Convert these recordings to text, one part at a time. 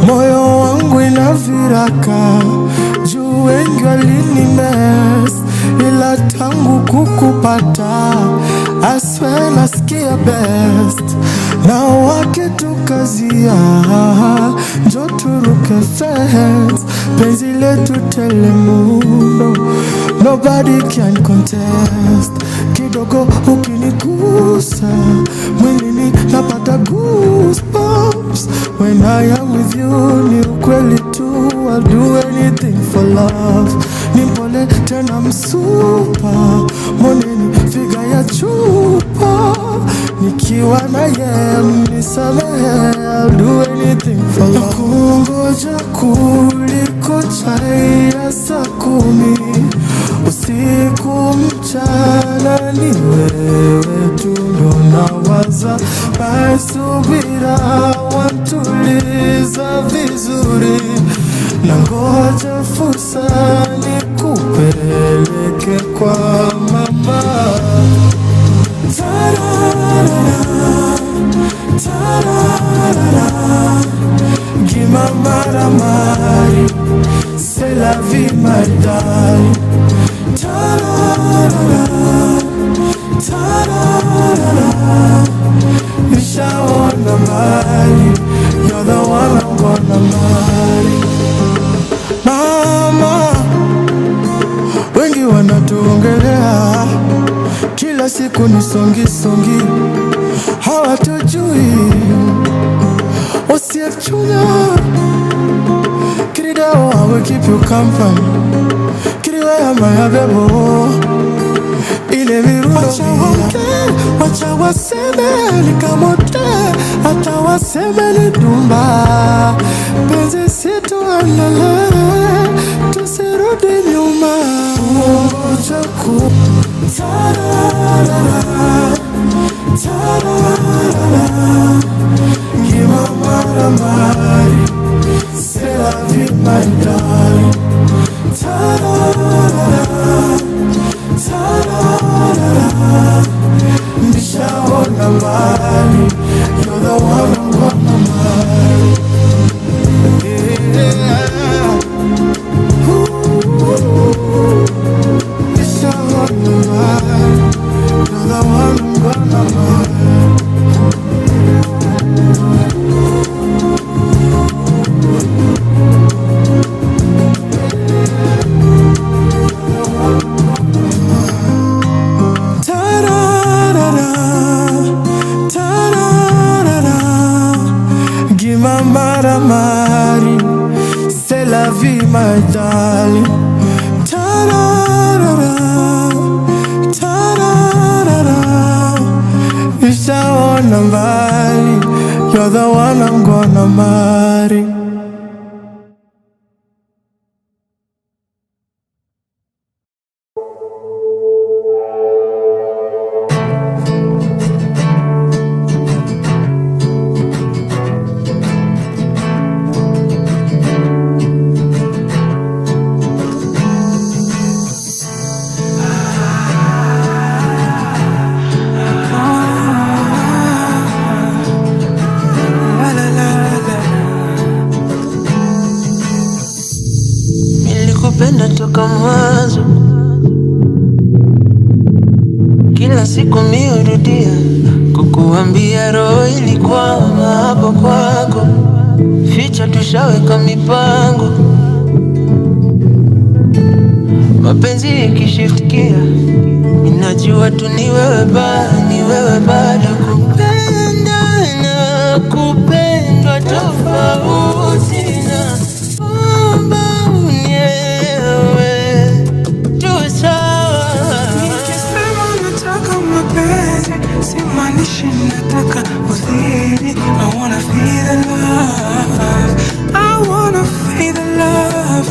Moyo wangu inaviraka juu wengi walinimes, ila tangu kukupata I swear nasikia best. Na wakitukazia njoo turuke fence, penzi letu telemundo, nobody can contest. Kidogo ukinigusa mwilini napata goosebumps. When I am with you ni ukweli tu, I'll do anything for love. Nimpole tena msupa, moneni figa ya chupa, nikiwa na ye mnisamehe, I'll do anything for love. Nakungoja kuliko chai ya saa 10 usiku mchana, ni wewe tu ndo nawaza. Subira wantuliza vizuri, nangoja fursa nikupeleke kwa mama. Tararara, tararara, gimamara mari, c'est la vie my darling. Tararara, tararara, nishaona mbali, you're the one I'm gonna marry. Mama, wengi wanatuongelea kila siku ni songi songi, hawatujui usiachuna. Kiridao I will keep you company, kiriwe ama ya bebo ile mirundo. Wacha waseme nikamote, hata waseme ni dumba, penzi situ andale, tusirudi nyuma. Ungoja ku tararara, tararara, gimamara mari, c'est la vie my darling. Tararara, tararara, nishaona mbali, you're the one I'm gonna marry. Yeah. Nishaona mbali, you're the one I'm gonna marry. Mari, c'est la vie my darling. Tararara, tararara, nishaona mbali, you're the one I'm gonna marry. Nilikupenda toka mwanzo, kila siku miurudia kukuambia roho ilikuwa hapo kwako, ficha tushaweka mipango, mapenzi ikishifkia ninajua tu ni wewe bado kupenda na kupendwa tofauti na nataka uzidi. I wanna feel the love, I wanna feel the love.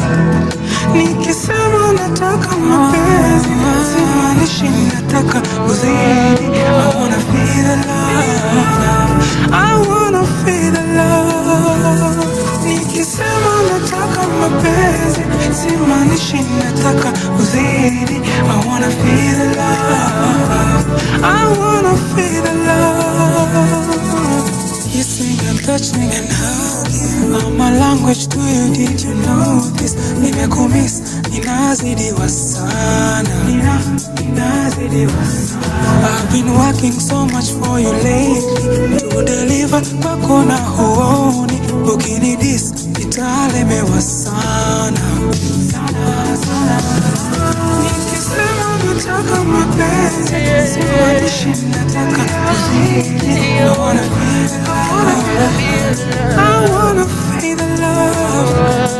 Nikisema nataka mapenzi, simaanishi nataka uzidi. I wanna feel the love, I wanna feel the love. wanna feel the love. I wanna feel the love. You sing and touch me and hug you. I'm a language to you, did you know this? Nimekumiss, ninazidiwa sana. Ninazidiwa sana. I've been working so much for you lately. To deliver kwako na huoni. Ukinidis, nitalemewa sana. Nikisema nataka mapenzi, simaanishi nataka kuzidi. I wanna feel the love. I wanna feel the love.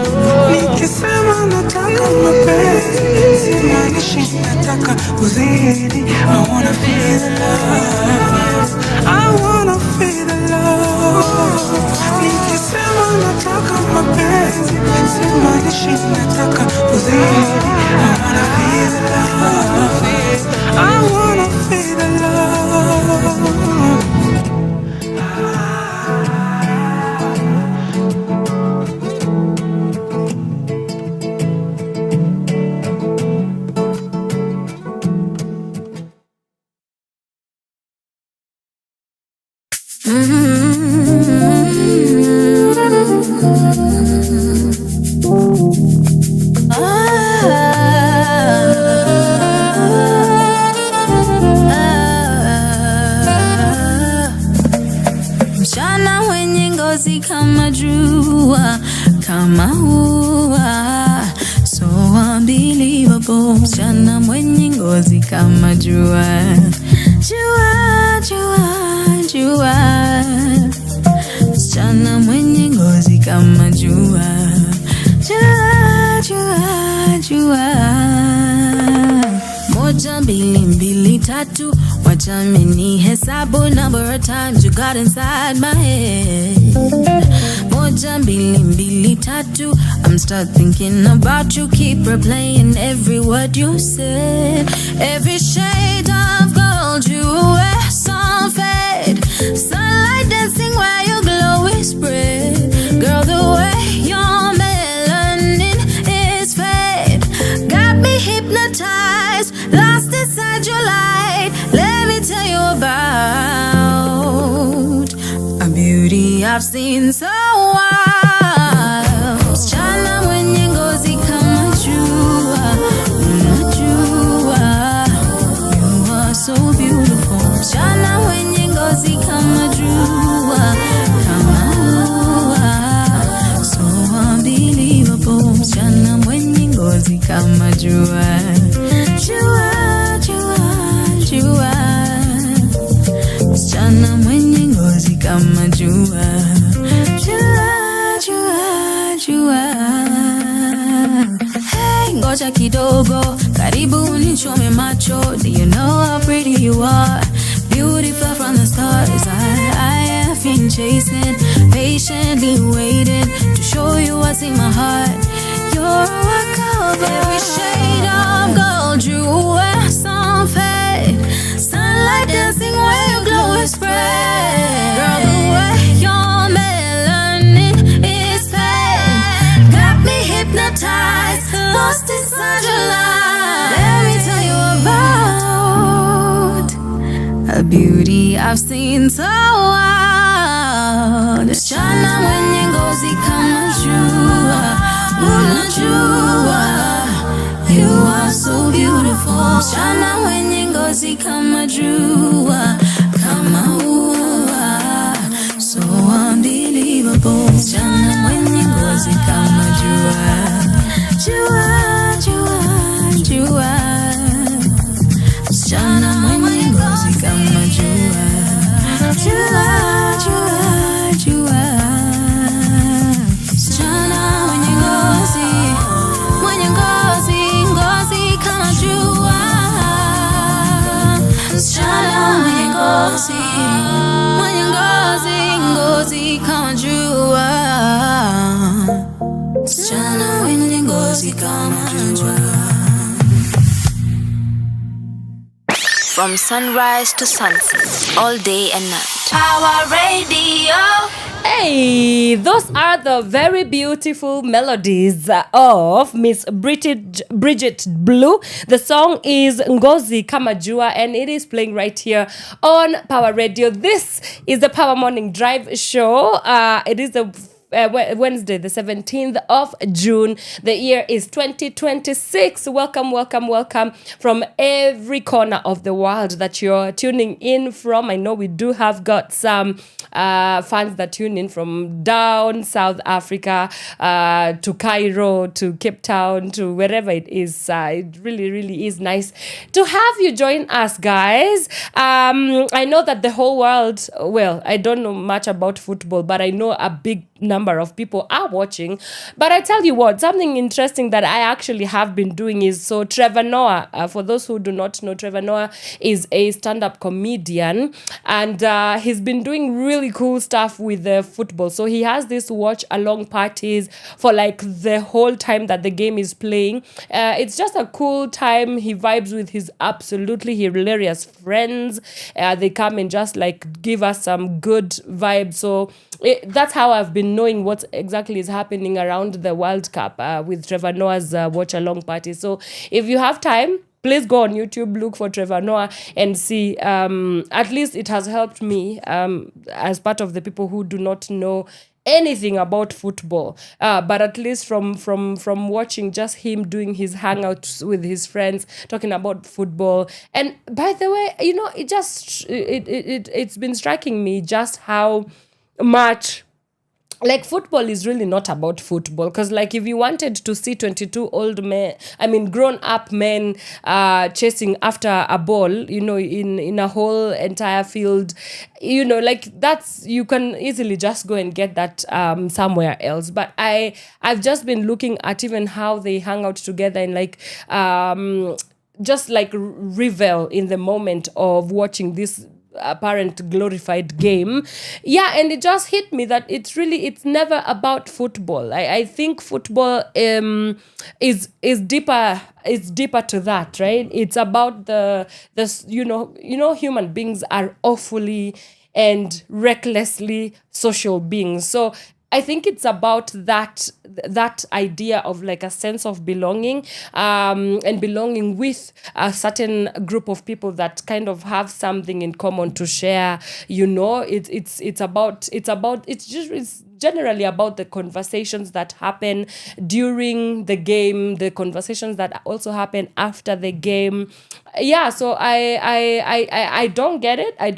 Nikisema nataka mapenzi, simaanishi nataka kuzidi. I wanna feel the love. I wanna feel the love. Nikisema nataka mapenzi, simaanishi nataka kuzidi. I wanna feel the love. I wanna feel the love. Mchana wenye ngozi kama jua, kama ua, so unbelievable. Mchana mwenye ngozi kama jua, jua, jua, jua. Mchana mwenye ngozi kama jua, jua, jua, jua. Moja, mbili, mbili, tatu. Wacha mini hesabu number of times you got inside my head. Moja, mbili, mbili, tatu. I'm start thinking about you, keep replaying every word you said. Every shade of gold you wear, some fade. Sunlight dancing where your glow is spread. Girl, the way your melanin is fade got me hypnotized, lost inside your light. Let me tell you about a beauty I've seen so wild. Msichana mwenye ngozi kama jua, unajua, you are so beautiful. Msichana mwenye ngozi kama jua, kama ua, so unbelievable. Msichana mwenye ngozi kama jua, jua, jua, jua. Msichana mwenye ngozi kama jua, jua, jua, jua. Hey, ngoja kidogo, karibu unichome macho. Do you know how pretty you are? Beautiful from the start. I have been chasing, patiently waiting to show you what's in my heart. You're a work of every shade of gold you wear, some fade. Sunlight dancing where your glow is spread. Girl, the way your melanin is fade got me hypnotized, lost inside your light. Let me tell you about a beauty I've seen so wild. Msichana mwenye ngozi kama jua, unajua, you are so beautiful. Msichana mwenye ngozi kama jua, kama ua, so unbelievable. Msichana mwenye ngozi kama jua, jua, jua, jua. Msichana mwenye ngozi kama jua, jua, jua, jua. Msichana mwenye ngozi, ngozi kama jua. Msichana mwenye ngozi, ngozi kama jua. Msichana mwenye ngozi kama jua. From sunrise to sunset, all day and night. Pawa Radio. Hey, those are the very beautiful melodies of Miss Bridget Blue. The song is Ngozi Kamajua and it is playing right here on Power Radio. This is the Power Morning Drive show. It is the Wednesday, the 17th of June. The year is 2026. Welcome, welcome, welcome from every corner of the world that you're tuning in from. I know we do have got some fans that tune in from down South Africa to Cairo, to Cape Town, to wherever it is. It really, really is nice to have you join us, guys. I know that the whole world, well, I don't know much about football, but I know a big number of people are watching. But I tell you what, something interesting that I actually have been doing is, so Trevor Noah, for those who do not know, Trevor Noah is a stand-up comedian, and he's been doing really cool stuff with the football. So he has this watch along parties for like the whole time that the game is playing. It's just a cool time. He vibes with his absolutely hilarious friends. They come and just like give us some good vibes. So that's how I've been knowing what exactly is happening around the World Cup with Trevor Noah's watch along party. So if you have time, please go on YouTube, look for Trevor Noah and see. At least it has helped me as part of the people who do not know anything about football, but at least from watching just him doing his hangouts with his friends talking about football. And by the way, you know, it's been striking me just how much like football is really not about football, because like if you wanted to see 22 old men, I mean grown up men chasing after a ball, you know, in a whole entire field, you know, like that's, you can easily just go and get that somewhere else. But I've just been looking at even how they hang out together and like just like revel in the moment of watching this apparent glorified game. Yeah, and it just hit me that it's never about football. I think football is deeper to that, right? It's about the you know human beings are awfully and recklessly social beings. So I think it's about that idea of like a sense of belonging, and belonging with a certain group of people that kind of have something in common to share. You know, it's generally about the conversations that happen during the game, the conversations that also happen after the game. Yeah, so I don't get it. I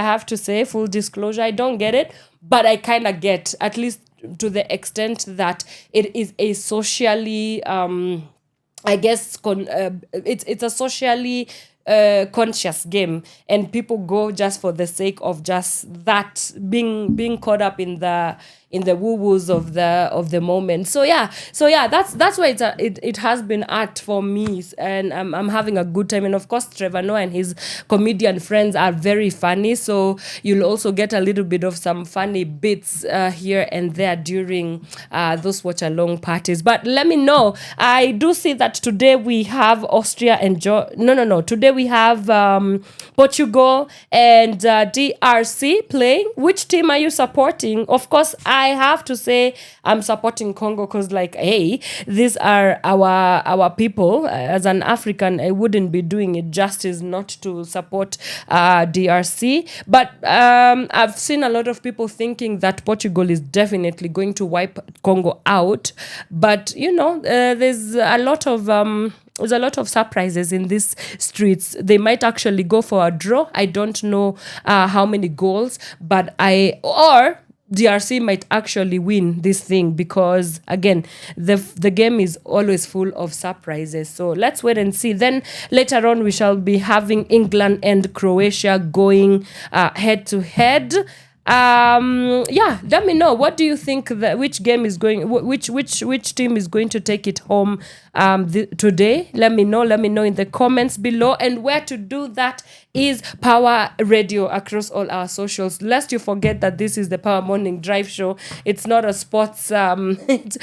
have to say, full disclosure, I don't get it. But I kind of get, at least to the extent that it is a socially, I guess, it's a socially conscious game, and people go just for the sake of just that, being caught up in the woo-woos of the moment. So yeah, that's why it has been art for me, and I'm having a good time. And of course, Trevor Noah and his comedian friends are very funny, so you'll also get a little bit of some funny bits here and there during those watch along parties. But let me know. I do see that today we have Austria and today we have Portugal and DRC playing. Which team are you supporting? Of course, I have to say I'm supporting Congo, because like, hey, these are our people. As an African, I wouldn't be doing it justice not to support DRC. But I've seen a lot of people thinking that Portugal is definitely going to wipe Congo out. But you know, there's a lot of surprises in these streets. They might actually go for a draw. I don't know how many goals, but DRC might actually win this thing, because again, the game is always full of surprises. So let's wait and see. Then later on we shall be having England and Croatia going head to head. Yeah, let me know, what do you think, which game is going, which team is going to take it home today? Let me know in the comments below. And where to do that is Power Radio across all our socials. Lest you forget that this is the Power Morning Drive show. It's not a sports it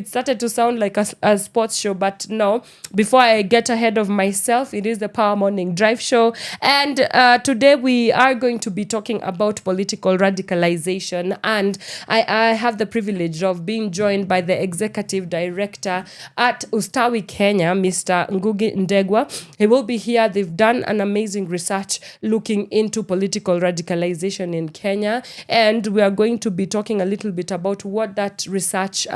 started to sound like a sports show, but no. Before I get ahead of myself, it is the Power Morning Drive show. And today we are going to be talking about political radicalization, and I have the privilege of being joined by the executive director at Ustawi Kenya, Mr. Ngugi Ndegwa. He will be here. They've done an amazing research looking into political radicalization in Kenya, and we are going to be talking a little bit about what that research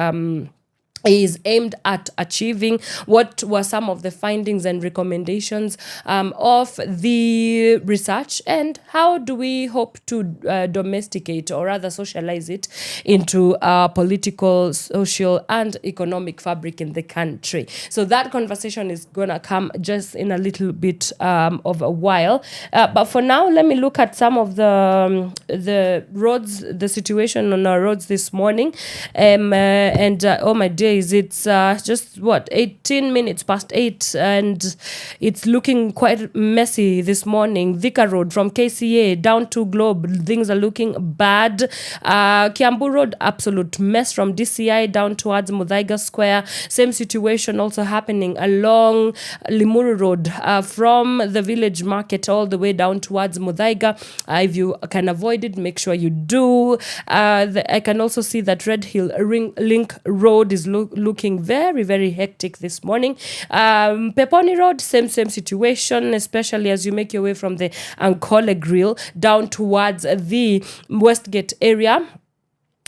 is aimed at achieving, what were some of the findings and recommendations of the research, and how do we hope to domesticate or rather socialize it into political, social and economic fabric in the country. So that conversation is going to come just in a little bit of a while. But for now, let me look at some of the roads, the situation on our roads this morning. Oh my days, it's just 18 minutes past 8, and it's looking quite messy this morning. Thika Road from KCA down to Globe, things are looking bad. Kiambu Road, absolute mess from DCI down towards Muthaiga Square. Same situation also happening along Limuru Road from the village market all the way down towards Muthaiga. If you can avoid it, make sure you do. I can also see that Red Hill Link Road is looking very, very hectic this morning. Peponi Road, same situation, especially as you make your way from the Ankole Grill down towards the Westgate area.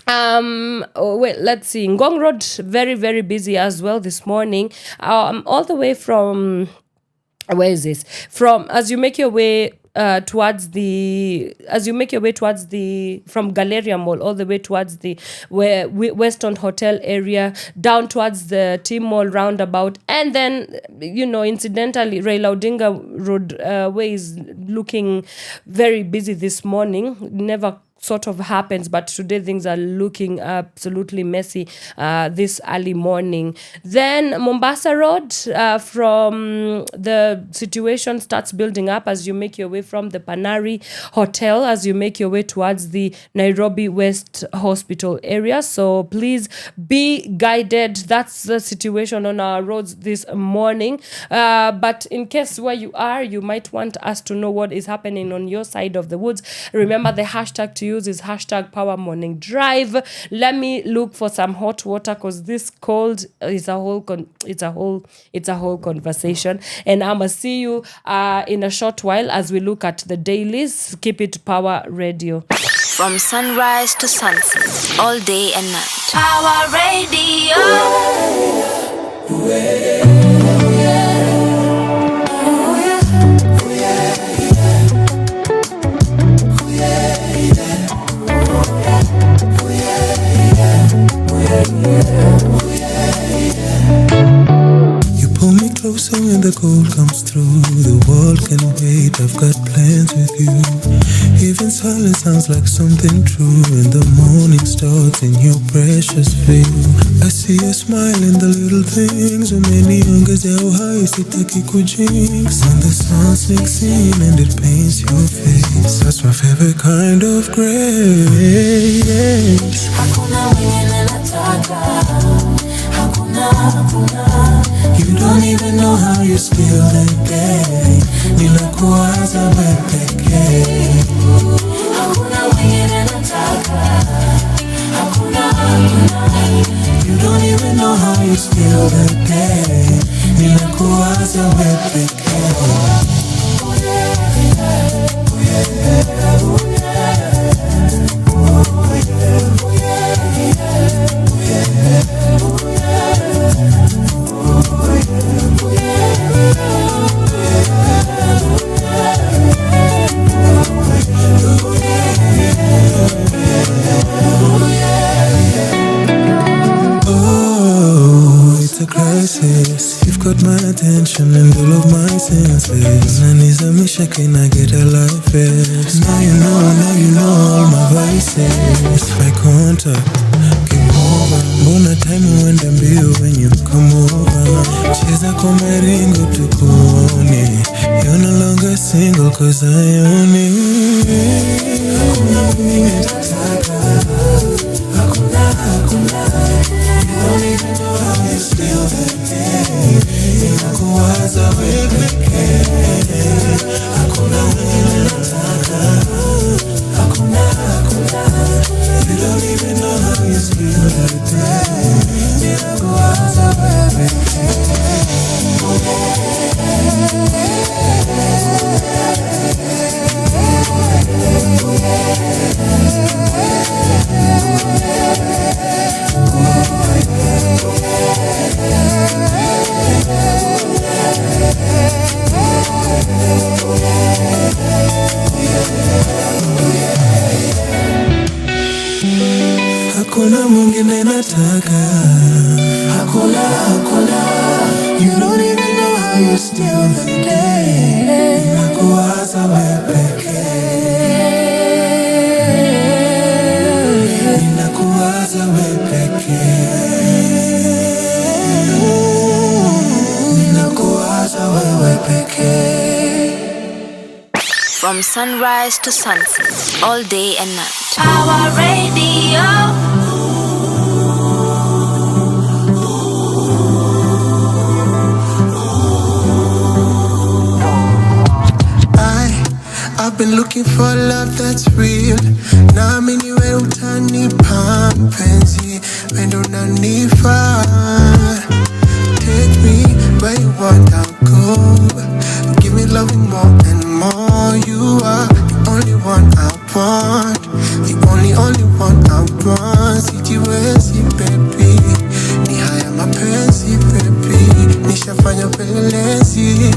Let's see. Ngong Road, very, very busy as well this morning. All the way from, where is this? From, as you make your way from Galleria Mall all the way towards the Weston Hotel area, down towards the T Mall roundabout, and then incidentally Raila Odinga Road way is looking very busy this morning. Never sort of happens, but today things are looking absolutely messy this early morning. Then Mombasa Road, from the situation starts building up as you make your way from the Panari Hotel, as you make your way towards the Nairobi West Hospital area. So please be guided. That's the situation on our roads this morning. But in case where you are, you might want us to know what is happening on your side of the woods. Remember, the hashtag to use is hashtag Power Morning Drive. Let me look for some hot water because this cold is a whole conversation. And I'ma see you in a short while as we look at the dailies. Keep it Power Radio. From sunrise to sunset, all day and night. Power Radio. You pull me closer when the cold comes through. The world can wait, I've got plans with you. Even silence sounds like something true. And the morning starts in your precious view. I see a smile in the little things. Umeniongezea uhai sitaki kujinx. When the sun sinks in and it paints your face, that's my favorite kind of grace. Hakuna mwenye nataka. Hakuna. You don't even know how you spill the day. Ninakuwaza wewe pekee. Hakuna mwenye nataka. Hakuna. You don't even know how you spill the day. Ninakuwaza wewe pekee. You've got my attention and all of my senses. Nanizamisha, can I get a life vest? Now you know all my vices. Eye contact, game over. Mbona time uende mbio when you come over. Cheza kwa maringo tukuone. You're no longer single cause I own it. Hakuna mwenye nataka. Hakuna. You don't even know how you spill the day. Ninakuwaza wewe pekee. Hakuna mwenye nataka. Hakuna. From sunrise to sunset, all day and night. Power Radio. I've been looking for love that's real. Na mini we utanipa mpenzi, wendo unanifa. Take me where you want, I'll go. Give me loving more and more. You are the only one I want, the only one I want. Sijiwezi baby, ni haya mapenzi baby. Nishafanya pelelezi,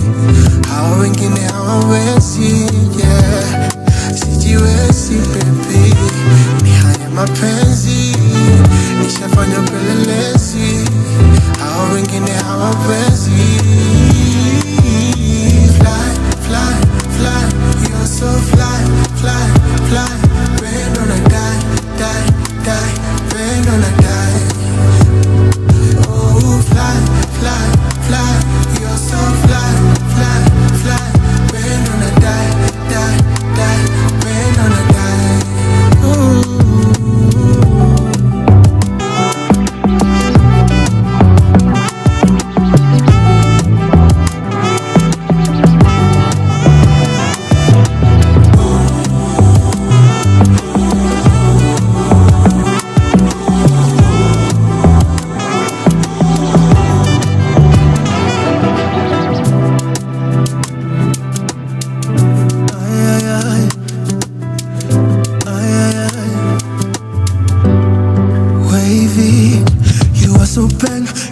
hao wengine hawawezi, yeah. Sijiwezi baby, ni haya mapenzi. Nishafanya pelelezi, hao wengine hawawezi. Fly, fly, fly, you're so fly, fly, fly. Rain on a die, die, die, rain on a die. Oh, fly, fly, fly, you're so fly, fly, fly. Rain on a die, die, die, rain on a die. Ooh.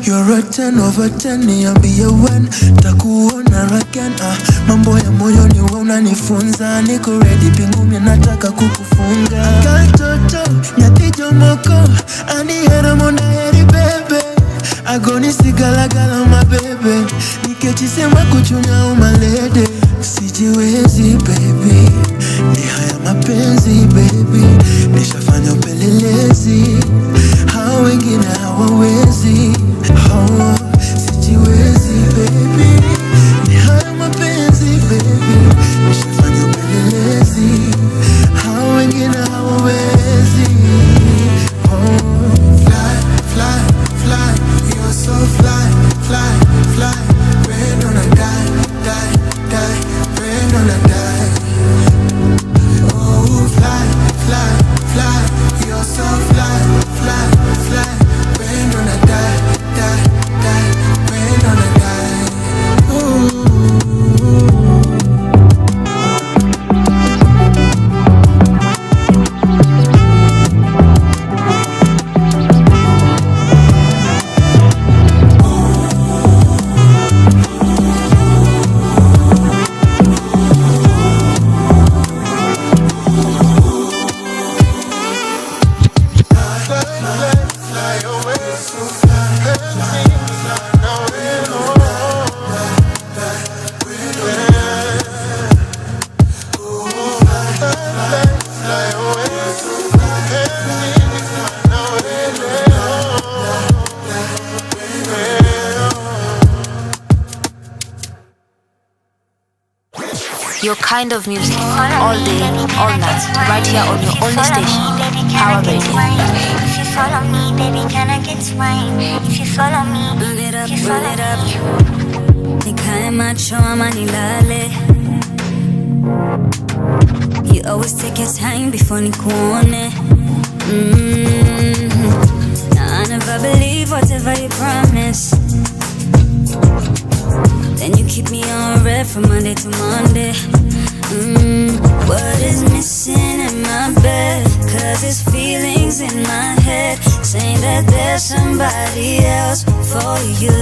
You're a 10 over 10, niambie when takuona again. Mambo ya moyo ni wewe unanifunza, niko ready pingumi nataka kukufunga. Katoto nyatijo moko anihera mona heri bebe, agoni sigalagala mabebe, nikechisema kuchunya umalede. Sijiwezi baby, ni haya mapenzi baby. Nishafanya upelelezi, hao wengine hawawezi. Oh, sijiwezi baby, ni haya mapenzi baby. Nishafanya upelelezi, hao wengine hawawezi. Oh, fly, fly, fly, you're so fly, fly, fly. Rain on a die, die, die, rain on a die. Oh, fly, fly, fly, you're so fly, fly, fly. Rain on a die, die, die, rain on a die. Ooh. Your kind of music, all day, all night, right here on your only station, Power Radio. If you follow me, baby, can I get mine? If you follow me, run it up, run it up. Nikae macho ama nilale. You always take your time before nikuone. I never believe whatever you promise. Then you keep me on red from Monday to Monday. What is missing in my bed? Cause there's feelings in my head saying that there's somebody else for you.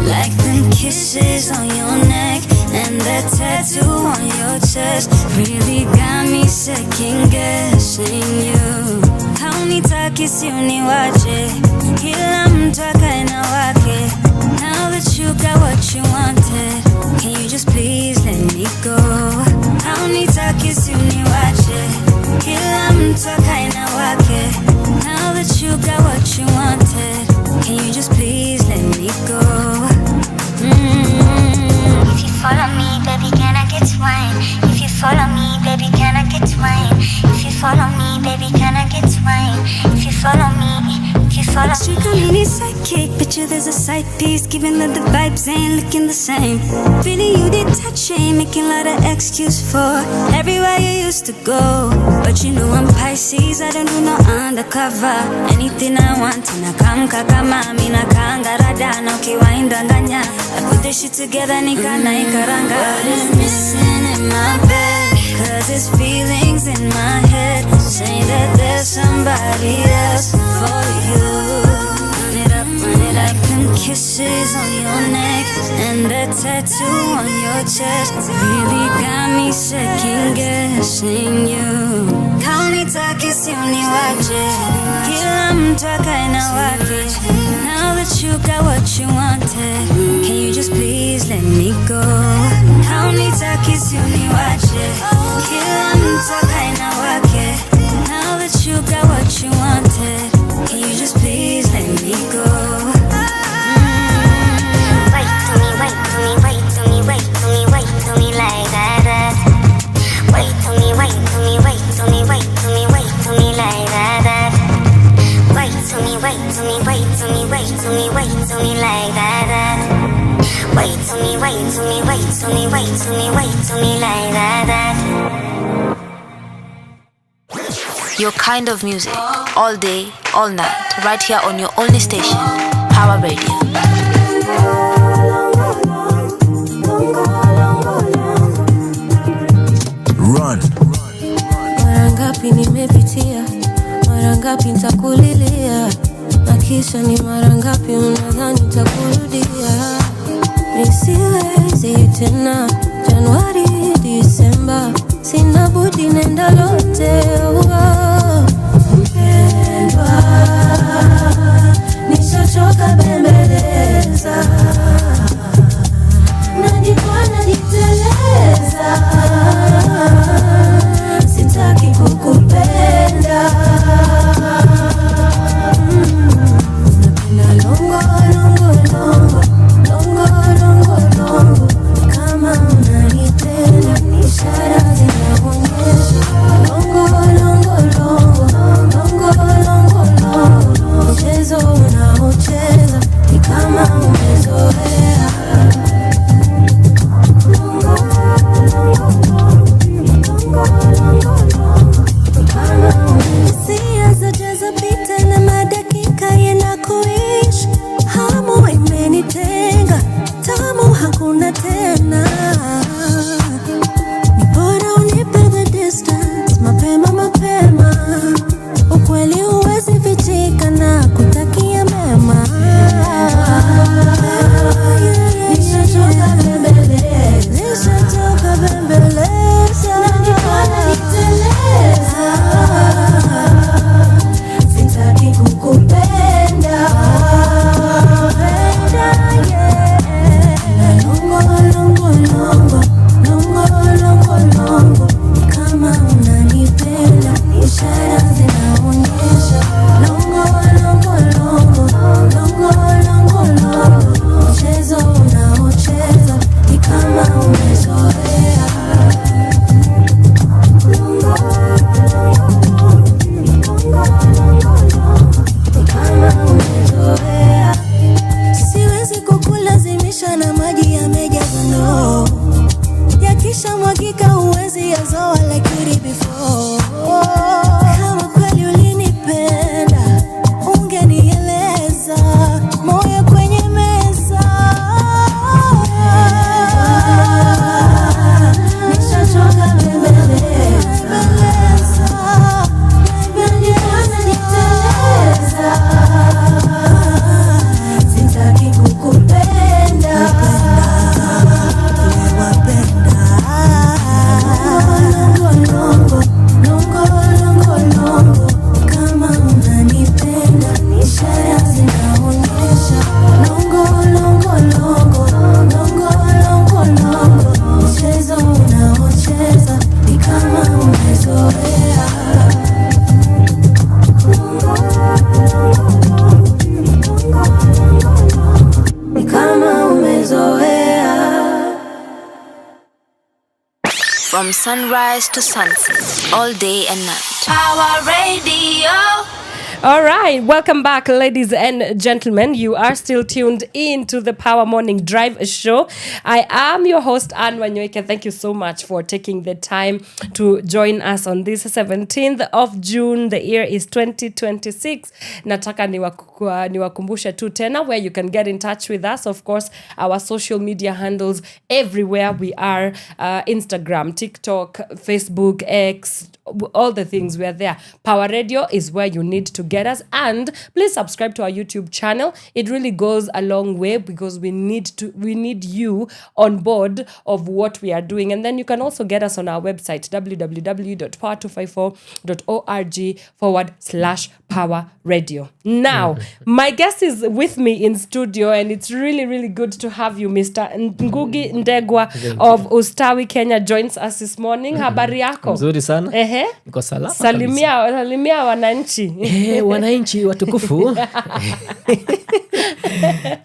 Like them kisses on your neck and that tattoo on your chest really got me second guessing you. Haunitaki si uniwache, kila mtu akae na wake. Now that you got what you wanted, can you just please let me go? Haunitaki si uniwache, kila mtu akae na wake. Now that you got what you wanted, can you just please let me go? if you follow me, baby, can I get mine? Street mini sidekick, picture there's a side piece, given that the vibes ain't looking the same. Feeling you did touching, making a lot of excuse for everywhere you used to go. But you know I'm Pisces, I don't do no undercover. Anything I want, nakamka kama mina kangarada na ukiwaindanganya. I put this shit together, nikana ikaranga. What is missing in my bed? Cause there's feelings in my head saying that there's somebody else for you. Run it up, them kisses on your neck and the tattoo on your chest really got me second guessing you. Kaunitaki uniwache, kila mtu akaina wake. Now that you got what you wanted, can you just please let me go? Kaunitaki uniwache, kila mtu akaina wake. Now that you got what you wanted, can you just please let me go? Wait to me, wait to me, wait to me, wait to me, wait to me like that. Wait to me, wait to me, wait to me, wait to me, wait to me like that. Wait to me, wait to me, wait to me, wait to me, wait to me like that. Wait to me, wait to me, wait to me, wait to me, wait to me like that. Your kind of music, all day, all night, right here on your only station, Pawa Radio. Run. Mara ngapi nimepitia, mara ngapi nitakulilia, na kisha ni mara ngapi unadhani nitakurudia. Nisiwezi tena, Januari, Disemba, sina budi nenda lote. Mpendwa, nishachoka bembeleza, najikuwa najiteleza, sitaki kukupenda. Napenda longo, longo, longo, longo, longo, longo. Kama unanipenda, ishara zinaonyesha. Longo, longo, longo, longo, longo, longo. Mchezo unaocheza ni kama umezoea. Longo, longo, longo, longo, longo. Kama hisia zajaza pita na madakika yanakuishi. Hamu imenitenga, tamu hakuna tena. Ni bora unipe the distance, mapema mapema. Ukweli huwezi fichika na kutakia mema. Nishachoka bembeleza, nishachoka bembeleza, najikuwa najiteleza, sitaki kukupenda. Longo, longo, longo, longo, longo, longo. Kama unanipenda, ishara zinaonyesha. Longo, longo, longo, longo, longo, longo. Mchezo unaocheza ni kama umezoea. Longo, longo, longo, longo, kama umezoea. Siwezi kukulazimisha na maji yamejaza ndoo, yakisha mwagika huwezi yazoa like you did before. Kama kweli ulinipenda, ungenieleza, moyo kwenye meza. Nishachoka bembeleza, najikuwa najiteleza, sitaki kukupenda. Longo, longo, longo, longo. Kama unanipenda, ishara zinaonyesha. Longo, longo, longo, longo, longo, longo. Mchezo unaocheza ni kama umezoea. Ni kama umezoea. From sunrise to sunset, all day and night. Pawa Radio. All right, welcome back, ladies and gentlemen. You are still tuned in to the Power Morning Drive show. I am your host, Wanyoike. Thank you so much for taking the time to join us on this 17th of June. The year is 2026. Nataka niwakumbushe tu tena where you can get in touch with us. Of course, our social media handles everywhere we are, Instagram, TikTok, Facebook, X, all the things, we are there. Power Radio is where you need to get us, and please subscribe to our YouTube channel. It really goes a long way because we need you on board of what we are doing. And then you can also get us on our website, www.power254.org/Power Radio. Now, my guest is with me in studio, and it's really, really good to have you, Mr. Ngugi Ndegwa of Ustawi, Kenya, joins us this morning. Habari yako? Mzuri sana. Niko salama. Salimia wananchi. Wananchi watukufu.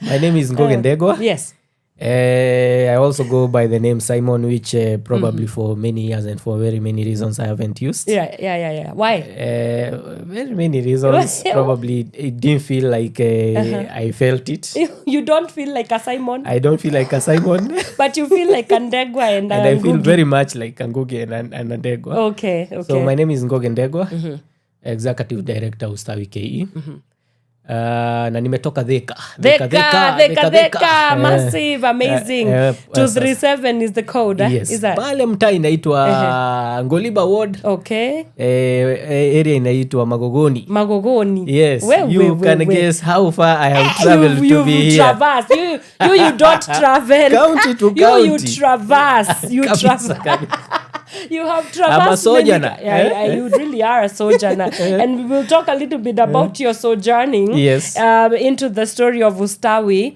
My name is Ngugi Ndegwa. Yes. I also go by the name Simon, which probably for many years and for very many reasons I haven't used. Yeah. Why? Very many reasons. Probably it didn't feel like I felt it. You don't feel like a Simon? I don't feel like a Simon. But you feel like a Ndegwa and I feel very much like a Ngugi and Ndegwa. Okay. So my name is Ngugi Ndegwa, Executive Director Ustawi KE. Na nimetoka Thika. Massive, amazing. 237 is the code. Yes. Is that? Pale mtaa inaitwa Ngoliba Ward. Okay. Area inaitwa Magogoni. Yes. You can guess how far I have traveled to be here. Traverse. You don't travel. County to county. You traverse. You traverse. You have traversed. I'm a sojourner. You really are a sojourner. And we will talk a little bit about your sojourning. Yes. Into the story of Ustawi.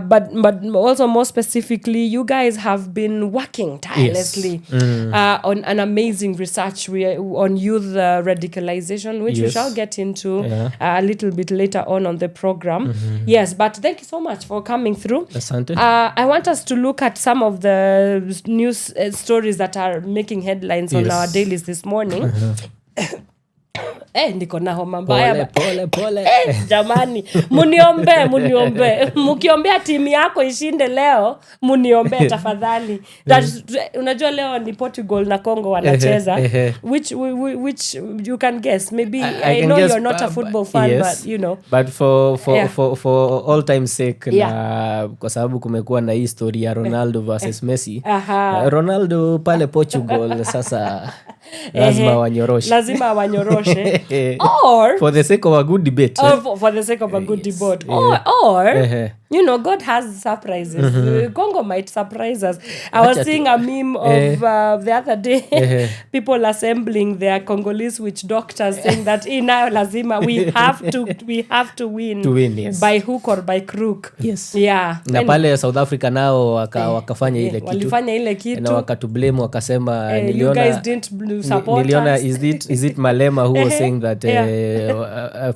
But also more specifically, you guys have been working tirelessly on an amazing research on youth radicalization, which we shall get into a little bit later on the program. Yes, but thank you so much for coming through. Asante. I want us to look at some of the news stories that are making headlines on our dailies this morning. Niko na homa mbaya. Pole. Jamani, muniombe. Mukiombea timu yako ishinde leo, muniombe tafadhali. Unajua leo ni Portugal na Congo wanacheza. Which you can guess. Maybe I know you're not a football fan, yes. But you know. But for all time sake, na kwa sababu kumekuwa na hii story ya Ronaldo versus Messi. Ronaldo pale Portugal sasa lazima wanyoroshe. Or for the sake of a good debate. For the sake of a good debate. Or you know, God has surprises. Congo might surprise us. I was seeing a meme of the other day, people assembling their Congolese witch doctors saying that inayo lazima we have to win. Yes. By hook or by crook. Yes. Yeah. Na pale South Africa nao wakafanya ile kitu. Walifanya ile kitu. Na wakatublame wakasema you guys didn't support us. Is it Malema who was saying that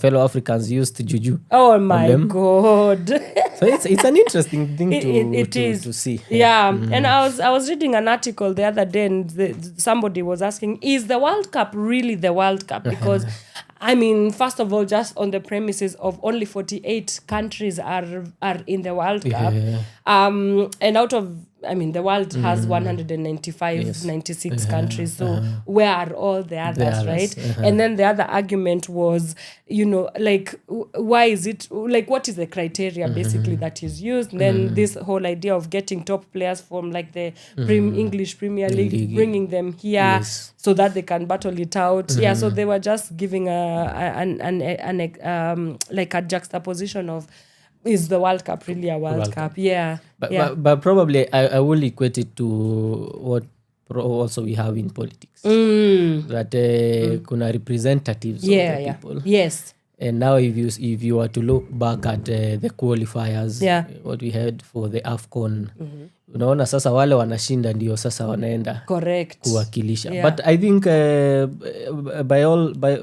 fellow Africans used juju? Oh my God. So it's an interesting thing to see. Yeah. And I was reading an article the other day, and somebody was asking, is the World Cup really the World Cup? Because I mean, first of all, just on the premises of only 48 countries are in the World Cup. And out of, I mean, the world has 96 countries. So where are all the others, right? And then the other argument was, you know, like, why is it, like, what is the criteria basically that is used? And then this whole idea of getting top players from like the English Premier League, bringing them here so that they can battle it out. Yeah, so they were just giving like a juxtaposition of, is the World Cup really a World Cup? Yeah. But probably I will equate it to what also we have in politics. That kuna representatives of the people. Yes. And now if you were to look back at the qualifiers, what we had for the AFCON, unaona sasa wale wanashinda ndio sasa wanaenda kuwakilisha. But I think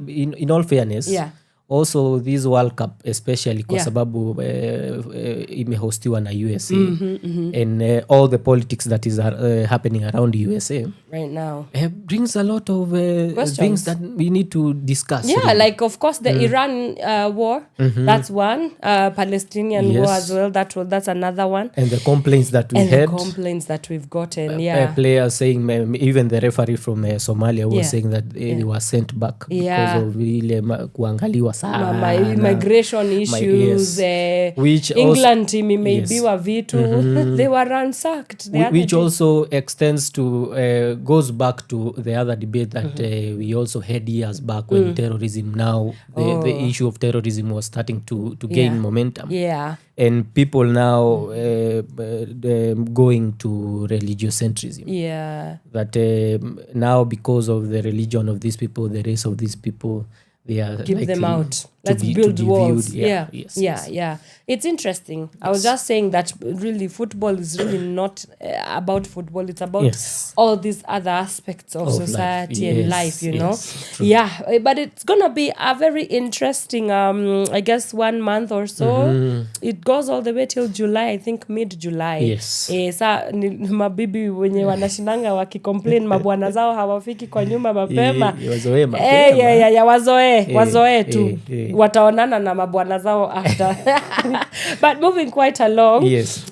in all fairness, also this World Cup especially kwa sababu imehostiwa na USA and all the politics that is happening around USA right now brings a lot of things that we need to discuss. Like of course the Iran war, that's one, Palestinian war as well, that's another one, and the complaints that we had, the complaints that we've gotten, players saying, even the referee from Somalia was saying that they were sent back because of ile kuangaliwa sana immigration issues, which England team imeibiwa vitu, they were ransacked, which also extends to goes back to the other debate that we also had years back when terrorism now the issue of terrorism was starting to gain momentum, and people now going to religiocentrism, that now because of the religion of these people, the race of these people, they are give them out. Let's build walls. It's interesting. I was just saying that really football is really not about football. It's about all these other aspects of society and life, you know. But it's gonna be a very interesting I guess 1 month or so. It goes all the way till July, I think mid-July. Sa mabibi wenye wanashinanga wakicomplain mabwana zao hawafiki kwa nyumba mapema. Wazoe tu. Wataonana na mabwana zao after. But moving quite along,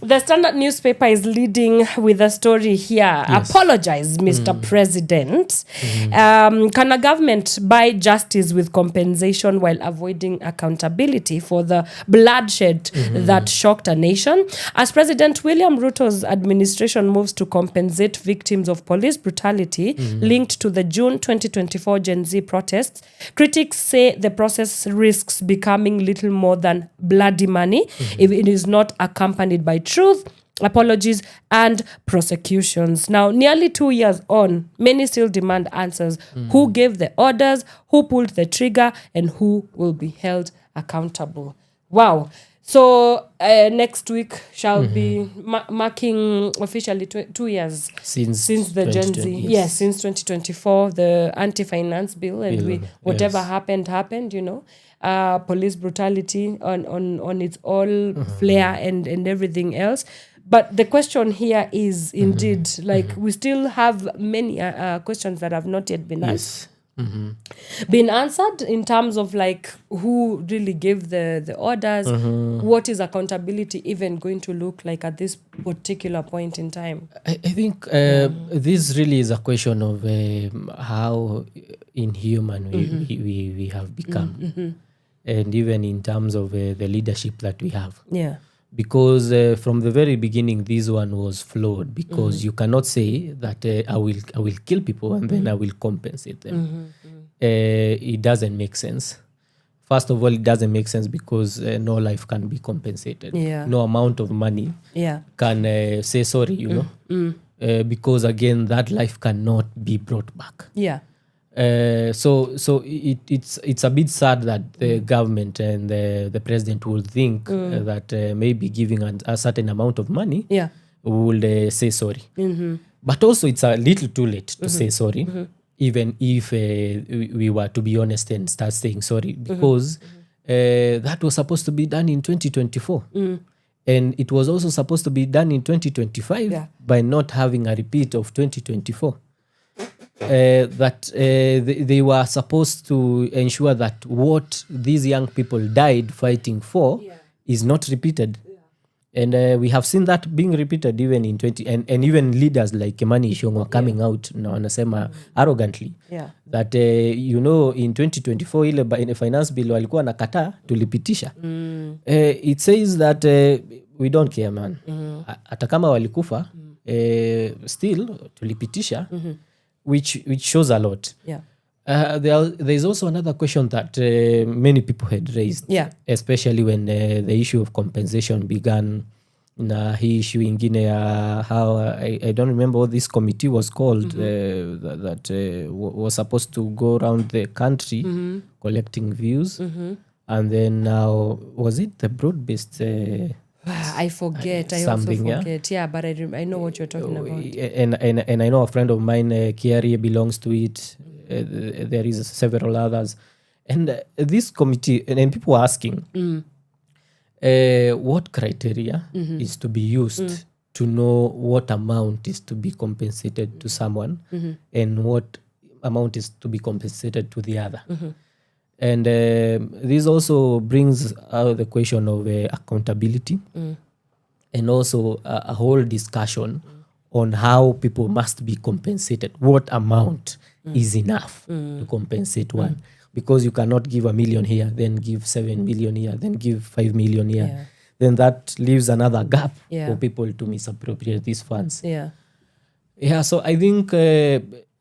the Standard newspaper is leading with a story here. Apologize, Mr. President. Can a government buy justice with compensation while avoiding accountability for the bloodshed that shocked a nation? As President William Ruto's administration moves to compensate victims of police brutality linked to the June 2024 Gen Z protests, critics say the process risks becoming little more than bloody money if it is not accompanied by truth, apologies, and prosecutions. Now, nearly 2 years on, many still demand answers. Who gave the orders, who pulled the trigger, and who will be held accountable? Wow. So next week shall be marking officially 2 years since the Gen Z. Since 2024, the anti-finance bill, and whatever happened, you know. Police brutality on its all flair and everything else. But the question here is indeed, like, we still have many questions that have not yet been answered. Been answered in terms of like who really gave the orders, what is accountability even going to look like at this particular point in time? I think this really is a question of how inhuman we have become, and even in terms of the leadership that we have. Because from the very beginning, this one was flawed, because you cannot say that I will kill people and then I will compensate them. It doesn't make sense. First of all, it doesn't make sense because no life can be compensated. No amount of money can say sorry, you know, because again, that life cannot be brought back. So it's a bit sad that the government and the president will think that maybe giving a certain amount of money will say sorry. But also it's a little too late to say sorry, even if we were to be honest and start saying sorry, because that was supposed to be done in 2024. And it was also supposed to be done in 2025 by not having a repeat of 2024. That they were supposed to ensure that what these young people died fighting for is not repeated. And we have seen that being repeated even in 20... And even leaders like Kimani Ichung'wah coming out na wanasema arrogantly that, you know, in 2024 ile finance bill walikuwa nakataa tulipitisha. It says that we don't care, man. Hata kama walikufa, still tulipitisha. Which shows a lot. There's also another question that many people had raised, especially when the issue of compensation began. Hii issue ingine how I don't remember what this committee was called, that was supposed to go around the country collecting views, and then now was it the broad-based I forget. I also forget. But I know what you're talking about. And I know a friend of mine, Kiari, belongs to it. There is several others. And this committee, and people are asking, what criteria is to be used to know what amount is to be compensated to someone and what amount is to be compensated to the other. And this also brings out the question of accountability and also a whole discussion on how people must be compensated. What amount is enough to compensate one? Because you cannot give 1 million here, then give 7 million here, then give 5 million here. Yeah. Then that leaves another gap Yeah. for people to misappropriate these funds. Yeah. Yeah, so I think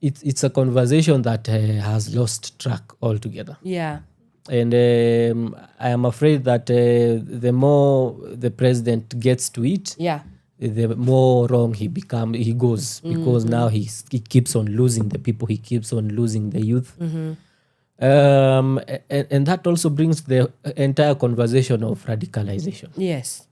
it's a conversation that has lost track altogether. Yeah. And I am afraid that the more the president gets to it, Yeah. the more wrong he goes, because now he keeps on losing the people, he keeps on losing the youth. And that also brings the entire conversation of radicalization, Yes.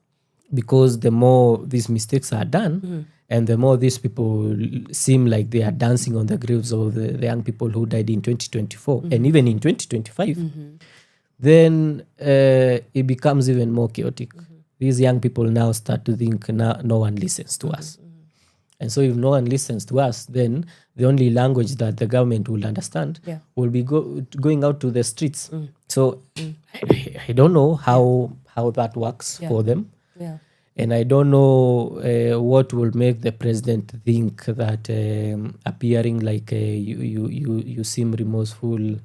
because the more these mistakes are done and the more these people seem like they are dancing on the graves of the young people who died in 2024 and even in 2025, then it becomes even more chaotic. These young people now start to think no one listens to us. And so if no one listens to us, then the only language that the government will understand will be going out to the streets. So I don't know how that works for them. Yeah. And I don't know what will make the president think that appearing like you seem remorseful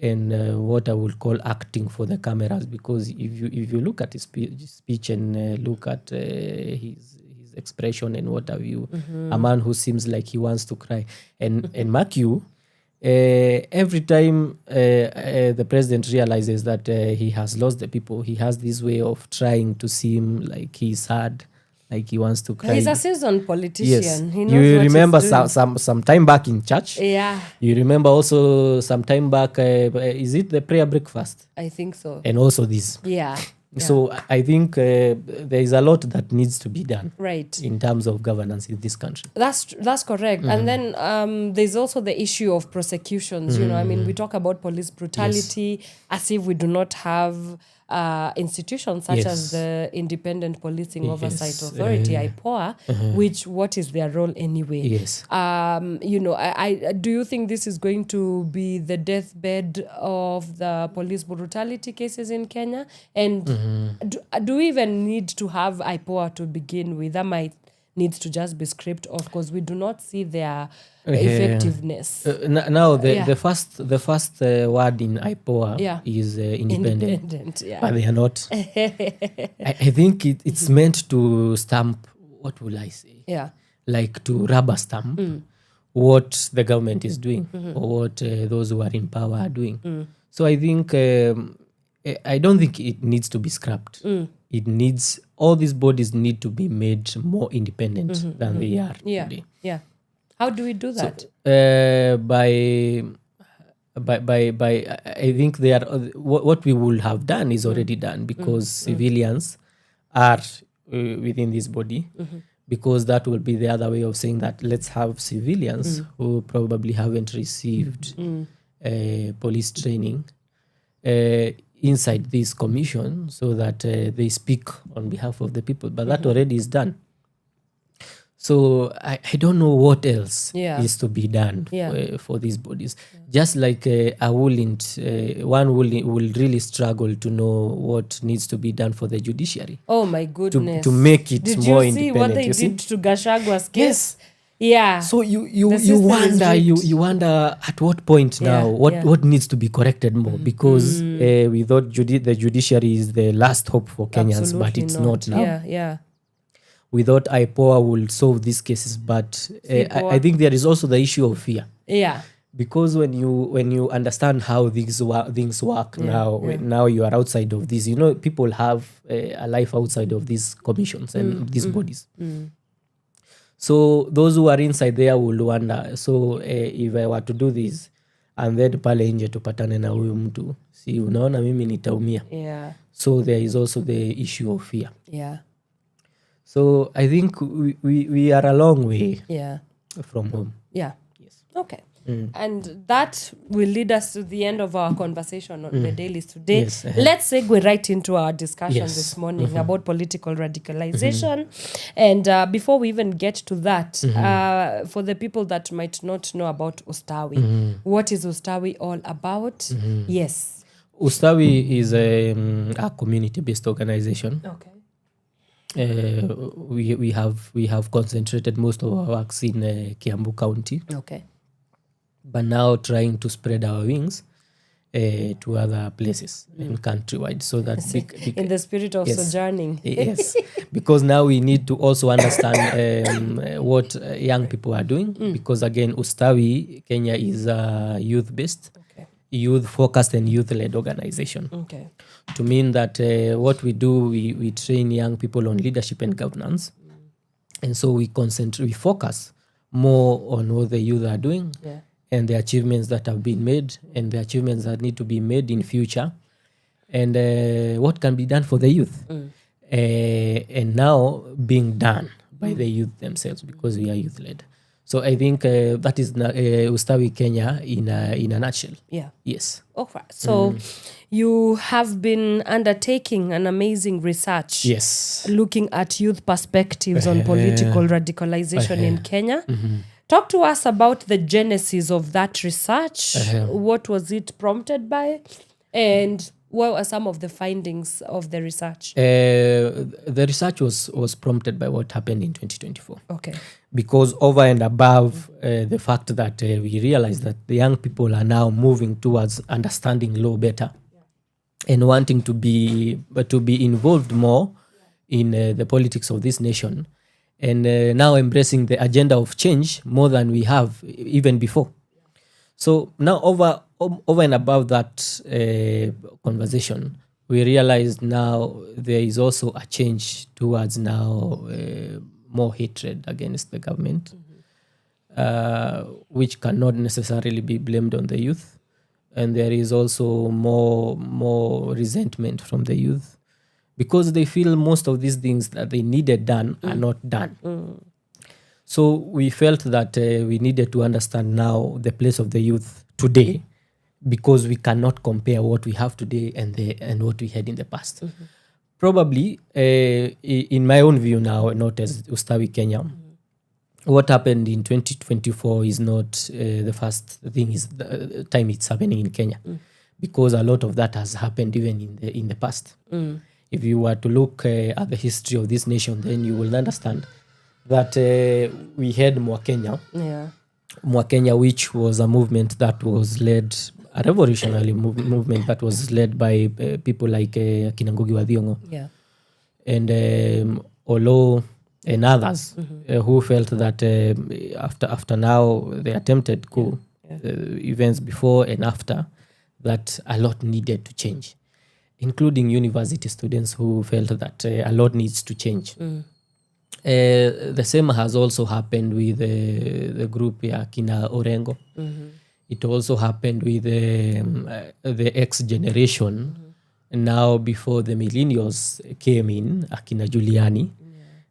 and what I would call acting for the cameras. Because if you look at his speech and look at his expression and what have you, a man who seems like he wants to cry. And mark you, every time the president realizes that he has lost the people, he has this way of trying to seem like he's sad, like he wants to cry. He's a seasoned politician. Yes. He knows You what remember he's doing. some time back in church. Yeah, You remember also some time back, is it the prayer breakfast? I think so. And also this. Yeah. So I think there is a lot that needs to be done Right. in terms of governance in this country. That's correct. And then there's also the issue of prosecutions. You know, I mean, we talk about police brutality as if we do not have institutions such as the Independent Policing Oversight Authority, IPOA, which what is their role anyway? Yes. You know, I do you think this is going to be the deathbed of the police brutality cases in Kenya? And do we even need to have IPOA to begin with? That might needs to just be scraped off because we do not see their effectiveness. Now the first word in IPOA is independent. But they are not. I think it's meant to stamp, what will I say? Yeah. Like to rubber stamp what the government is doing or what those who are in power are doing. So I think I don't think it needs to be scrapped. It needs, all these bodies need to be made more independent than they are today. Yeah. How do we do that? By I think they are what we would have done is already done, because civilians are within this body, because that will be the other way of saying that let's have civilians who probably haven't received police training inside this commission, so that they speak on behalf of the people. But that already is done. So I don't know what else is to be done for these bodies. Just like one will really struggle to know what needs to be done for the judiciary. Oh my goodness. To make it more independent. Did you see what they did to Gachagwa's case? Yes. Yeah. So you wonder at what point now what needs to be corrected more, because we thought the judiciary is the last hope for Kenyans, but it's not now. Yeah. We thought IPOA will solve these cases, but I think there is also the issue of fear. Yeah. Because when you understand how things work now you are outside of this. You know, people have a life outside of these commissions and these bodies. So those who are inside there will wonder, so if I were to do this and then pale nje tupatane na huyu mtu, si unaona mimi nitaumia. Yeah. So there is also the issue of fear. Yeah. So I think we are a long way from home. Yeah. Yes. Okay. And that will lead us to the end of our conversation on the dailies today. Yes, Let's segue right into our discussion Yes. this morning about political radicalization. And before we even get to that, for the people that might not know about Ustawi, what is Ustawi all about? Yes. Ustawi is a community-based organization. Okay. We have concentrated most of our works in Kiambu County, Okay. but now trying to spread our wings to other places and countrywide, so that In the spirit of Yes. sojourning. yes, because now we need to also understand what young people are doing, because again, Ustawi Kenya is a youth-based, Okay. youth-focused and youth-led organization. Okay. To mean that what we do, we train young people on leadership and governance, and so we focus more on what the youth are doing, Yeah. and the achievements that have been made, and the achievements that need to be made in future, and what can be done for the youth, and now being done by the youth themselves, because we are youth-led. So I think that is Ustawi Kenya in a nutshell. Yeah. Yes. Okay. So you have been undertaking an amazing research. Yes. Looking at youth perspectives on political radicalization in Kenya. Talk to us about the genesis of that research. What was it prompted by? And what were some of the findings of the research? The research was prompted by what happened in 2024. Okay. Because over and above the fact that we realized that the young people are now moving towards understanding law better and wanting to be involved more in the politics of this nation, and now embracing the agenda of change more than we have even before. So now over and above that conversation, we realized now there is also a change towards now more hatred against the government, which cannot necessarily be blamed on the youth. And there is also more resentment from the youth, because they feel most of these things that they needed done are not done. So we felt that we needed to understand now the place of the youth today, because we cannot compare what we have today and what we had in the past. Probably, in my own view now, not as Ustawi Kenya, what happened in 2024 is not the first thing, is the time it's happening in Kenya, because a lot of that has happened even in the past. If you were to look at the history of this nation, then you will understand that we had Mwa Kenya, which was a movement that was led, a revolutionary movement that was led by people like Ngugi wa Thiong'o, and Olo and others, who felt that after now the attempted coup, events before and after, that a lot needed to change, including university students who felt that a lot needs to change. The same has also happened with the group Kina Orengo. It also happened with the X generation. Now before the millennials came in, Akina Giuliani.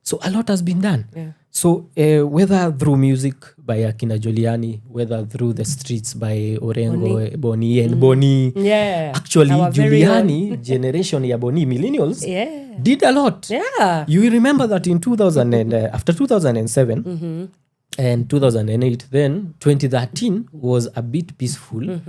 So a lot has been done. So whether through music by Akina Giuliani, whether through the streets by Orengo, Boni and Boni. Actually, Giuliani, generation ya Boni, millennials, did a lot. You will remember that in 2000 and after 2007 and 2008, then 2013 was a bit peaceful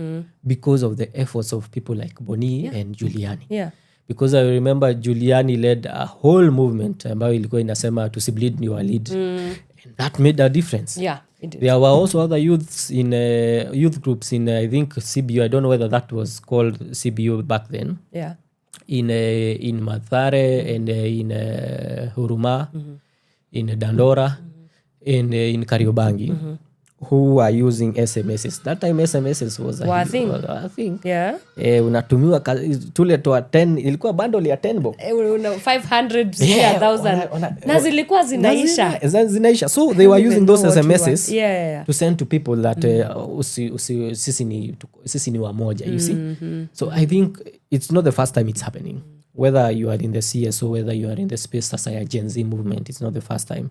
because of the efforts of people like Boni and Giuliani. Because I remember Giuliani led a whole movement ambayo ilikuwa inasema tusibleed ni walid. And that made a difference. It did. There were also other youths in youth groups in I think CBU. I don't know whether that was called CBU back then. In Mathare and in Huruma, in Dandora, and in Kariobangi, who are using SMSs. That time SMSs was a thing. Unatumiwa tule to 10, ilikuwa bundle ya 10 bob. 500 1000 na zilikuwa zinaisha. So they were using those SMSs to send to people that sisi ni wamoja, you see. So I think it's not the first time it's happening. Whether you are in the CSO, whether you are in the space as a Gen Z movement, it's not the first time.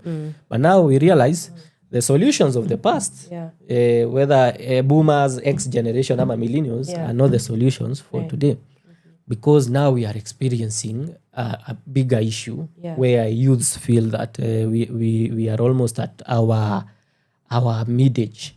But now we realize the solutions of the past, whether boomers, X generation, ama millennials, are not the solutions for today. Because now we are experiencing a bigger issue where youths feel that we are almost at our mid-age.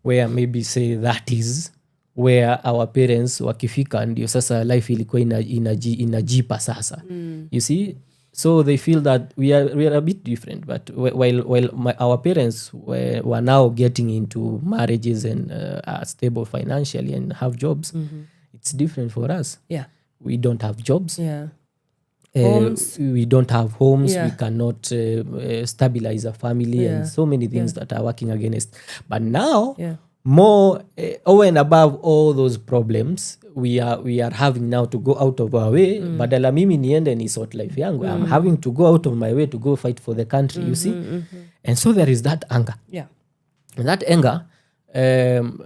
Where maybe say that is where our parents wakifika ndio sasa life ilikuwa inajipa sasa. You see? So they feel that we are a bit different, but while our parents were now getting into marriages and are stable financially and have jobs, it's different for us. We don't have jobs. Homes. We don't have homes. We cannot stabilize a family and so many things that are working against. But now, more over and above all those problems, we are having now to go out of our way. Badala mimi niende ni sort life yangu. I'm having to go out of my way to go fight for the country, you see? And so there is that anger. And that anger,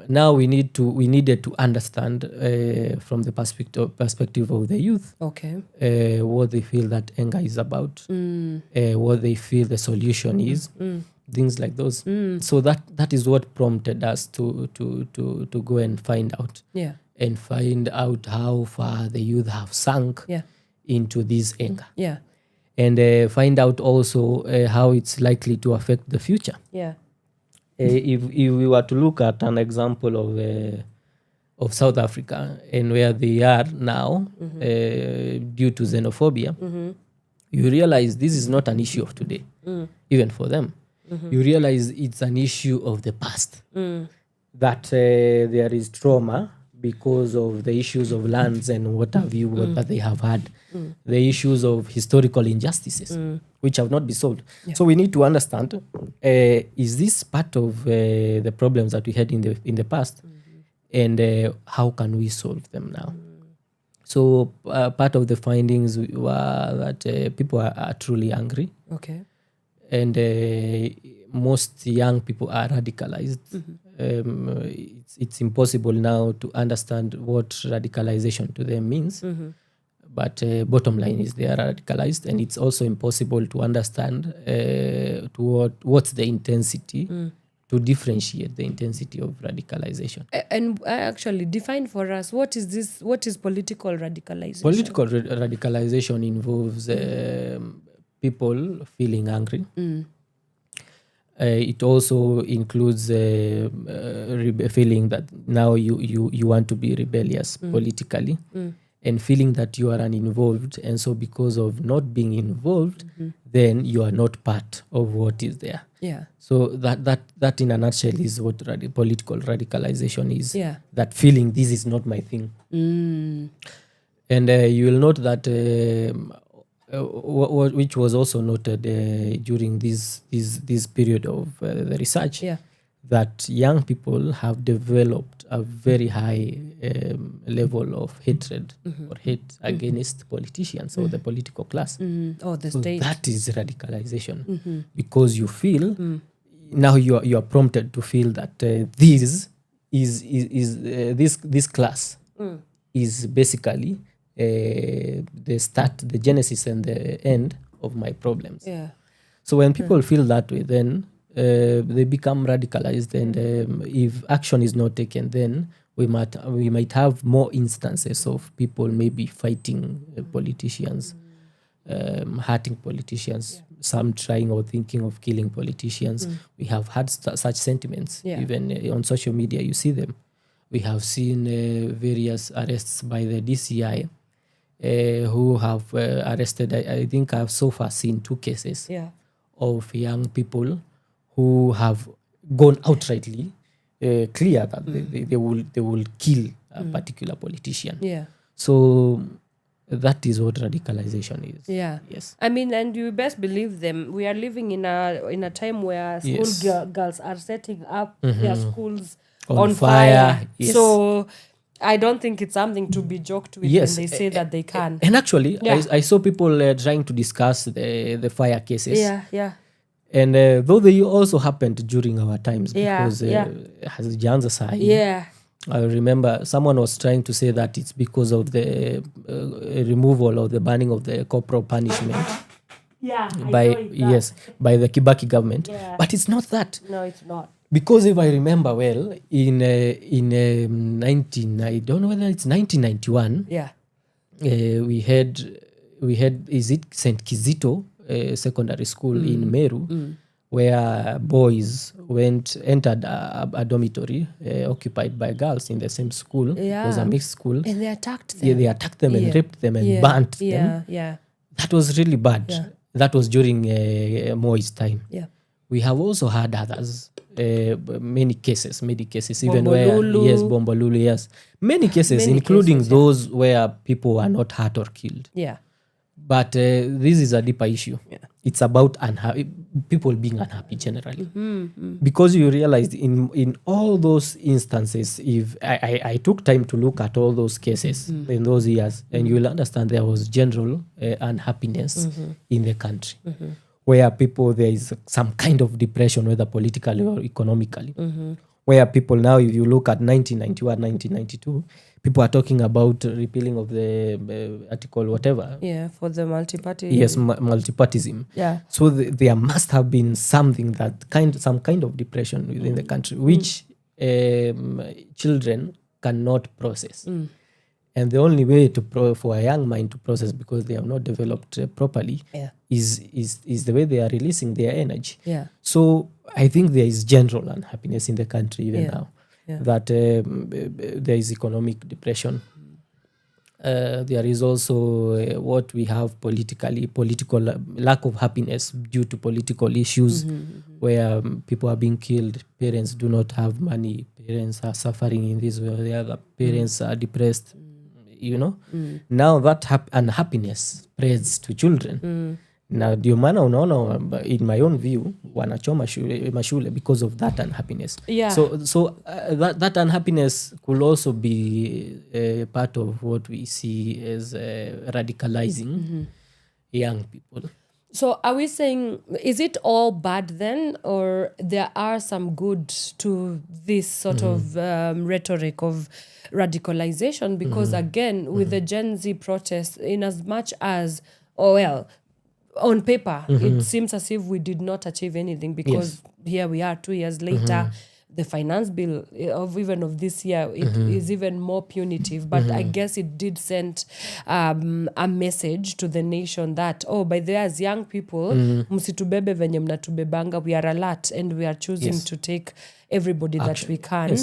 now we needed to understand from the perspective of the youth, what they feel that anger is about, what they feel the solution is, things like those. So that is what prompted us to go and find out, and find out how far the youth have sunk into this anger, and find out also how it's likely to affect the future. If we were to look at an example of South Africa and where they are now, due to xenophobia, you realize this is not an issue of today, even for them. You realize it's an issue of the past, that there is trauma because of the issues of lands and what have you, that they have had, the issues of historical injustices, which have not been solved. So we need to understand, is this part of the problems that we had in the past, and how can we solve them now? So part of the findings were that people are truly angry. And most young people are radicalized. It's impossible now to understand what radicalization to them means. But bottom line is they are radicalized, and it's also impossible to understand what's the intensity, to differentiate the intensity of radicalization. And actually define for us, what is this? What is political radicalization? Political radicalization involves people feeling angry. It also includes feeling that now you want to be rebellious politically, and feeling that you are uninvolved, and so because of not being involved, then you are not part of what is there. So that in a nutshell is what political radicalization is. That feeling, this is not my thing. And you will note that which was also noted during this period of the research, that young people have developed a very high level of hatred or hate against politicians or the political class. Or the state. That is radicalization, because you feel now you are prompted to feel that this class is basically the genesis and the end of my problems. So when people feel that way, then they become radicalized, and if action is not taken, then we might have more instances of people maybe fighting politicians, hurting politicians, some trying or thinking of killing politicians. We have had such sentiments, even on social media, you see them. We have seen various arrests by the DCI, who have arrested, I think I've so far seen 2 cases of young people who have gone outrightly clear that they will kill a particular politician. So that is what radicalization is. Yes. I mean, and you best believe them. We are living in a time where school girls are setting up their schools on fire. So I don't think it's something to be joked with when they say that they can. And actually, I saw people trying to discuss the fire cases. And though they also happened during our times, because hazijaanza sahi. I remember someone was trying to say that it's because of the removal or the banning of the corporal punishment by the Kibaki government. Yeah. But it's not that. No, it's not. Because if I remember well, in 19, I don't know whether it's 1991, Yeah. we had is it St. Kizito secondary school in Meru, where boys entered a dormitory occupied by girls in the same school. It was a mixed school. And they attacked them. Yeah, they attacked them and raped them and burnt them. Yeah. That was really bad. Yeah. That was during Moi's time. Yeah. We have also had others, many cases, even Bombolulu. where, Bombolulu, yes. Many cases, Many including cases, those where people were not hurt or killed. Yeah. But this is a deeper issue. Yeah. It's about people being unhappy generally. Because you realize in all those instances, if I took time to look at all those cases in those years, and you will understand there was general unhappiness in the country. Where there is some kind of depression, whether politically or economically. Where people now, if you look at 1991, 1992, people are talking about repealing of the article, whatever. Yeah, for the multi-party. Yes, multipartism. Yeah. So there must have been something some kind of depression within the country, which children cannot process. And the only way for a young mind to process, because they have not developed properly, is the way they are releasing their energy. Yeah. So I think there is general unhappiness in the country even now. Yeah. That there is economic depression. There is also what we have political lack of happiness due to political issues, where people are being killed, parents do not have money, parents are suffering in this way or the other, parents are depressed. Now that unhappiness spreads to children. Na ndio maana unaona, in my own view, wanachoma mashule because of that unhappiness. Yeah. So that unhappiness could also be part of what we see as radicalizing young people. So are we saying, is it all bad then, or there are some good to this sort of rhetoric of radicalization? Because again, with the Gen Z protests, in as much as, on paper, it seems as if we did not achieve anything, because here we are 2 years later. The finance bill of this year, it is even more punitive. But I guess it did send a message to the nation that, by the way, as young people, msitubebe venye mnatubebanga, we are alert and we are choosing to take everybody that we can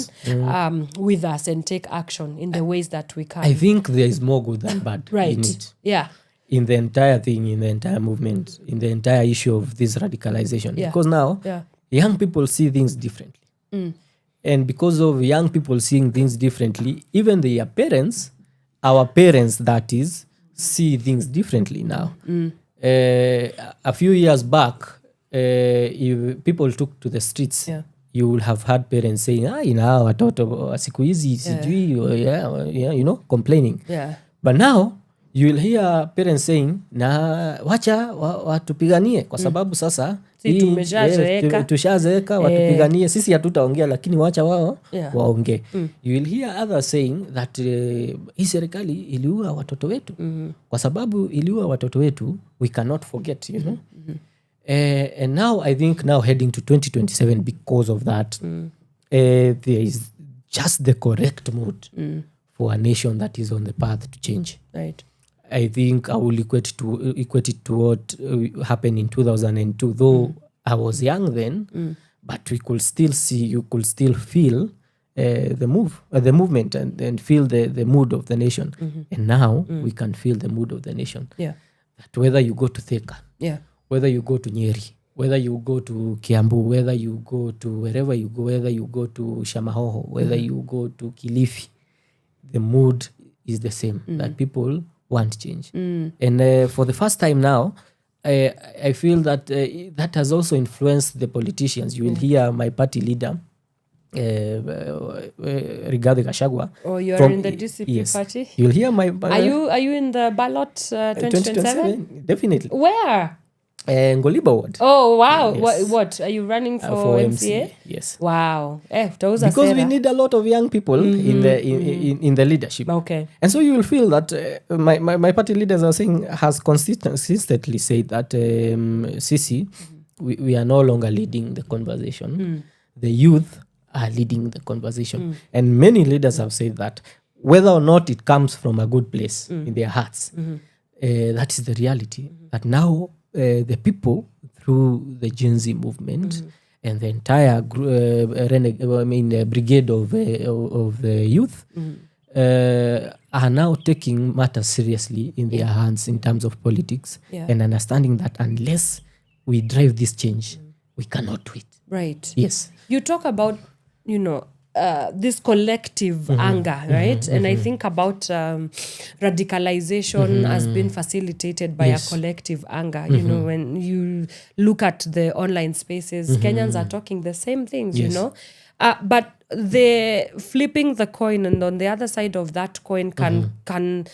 with us and take action in the ways that we can. I think there is more good than bad in it. Yeah. In the entire thing, in the entire movement, in the entire issue of this radicalization. Yeah. Because now, young people see things differently. And because of young people seeing things differently, even their parents, our parents that is, see things differently now. A few years back, if people took to the streets, you will have had parents saying, watoto siku hizi sijui, complaining. Yeah. But now, you will hear parents saying, wacha watupiganie kwa sababu sasa tushazeeka, watupiganie, sisi hatutaongea lakini wacha wao waongee. You will hear others saying that hii serikali iliua watoto wetu. Kwa sababu iliua watoto wetu, we cannot forget, and now I think heading to 2027, because of that, there is just the correct mood for a nation that is on the path to change. Right. I think I will equate it to what happened in 2002. Though I was young then, but we could still see, you could still feel the movement and feel the mood of the nation. And now we can feel the mood of the nation. Yeah. That whether you go to Theka, whether you go to Nyeri, whether you go to Kiambu, whether you go to wherever you go, whether you go to Shamahoho, whether you go to Kilifi, the mood is the same. That people want change. And for the first time now, I feel that that has also influenced the politicians. You will hear my party leader, Rigathi Gachagua. Oh, you are in the DCP party? You'll hear my... Are you in the ballot 2027? Definitely. Where? Ngoliba ward. Oh wow! Yes. What are you running for MCA? Yes. Wow. Utauza Because we sera. need a lot of young people in the leadership. Okay. And so you will feel that my party leaders are saying, has consistently said that Sisi, we are no longer leading the conversation. The youth are leading the conversation. And many leaders have said that whether or not it comes from a good place in their hearts, that is the reality. That now the people, through the Gen Z movement and the entire brigade of the youth, are now taking matters seriously in their hands in terms of politics and understanding that unless we drive this change, we cannot do it. Right. Yes. You talk about, this collective anger, right? And I think about radicalization has been facilitated by a collective anger. You know, when you look at the online spaces, Kenyans are talking the same things, you know. But the flipping the coin, and on the other side of that coin can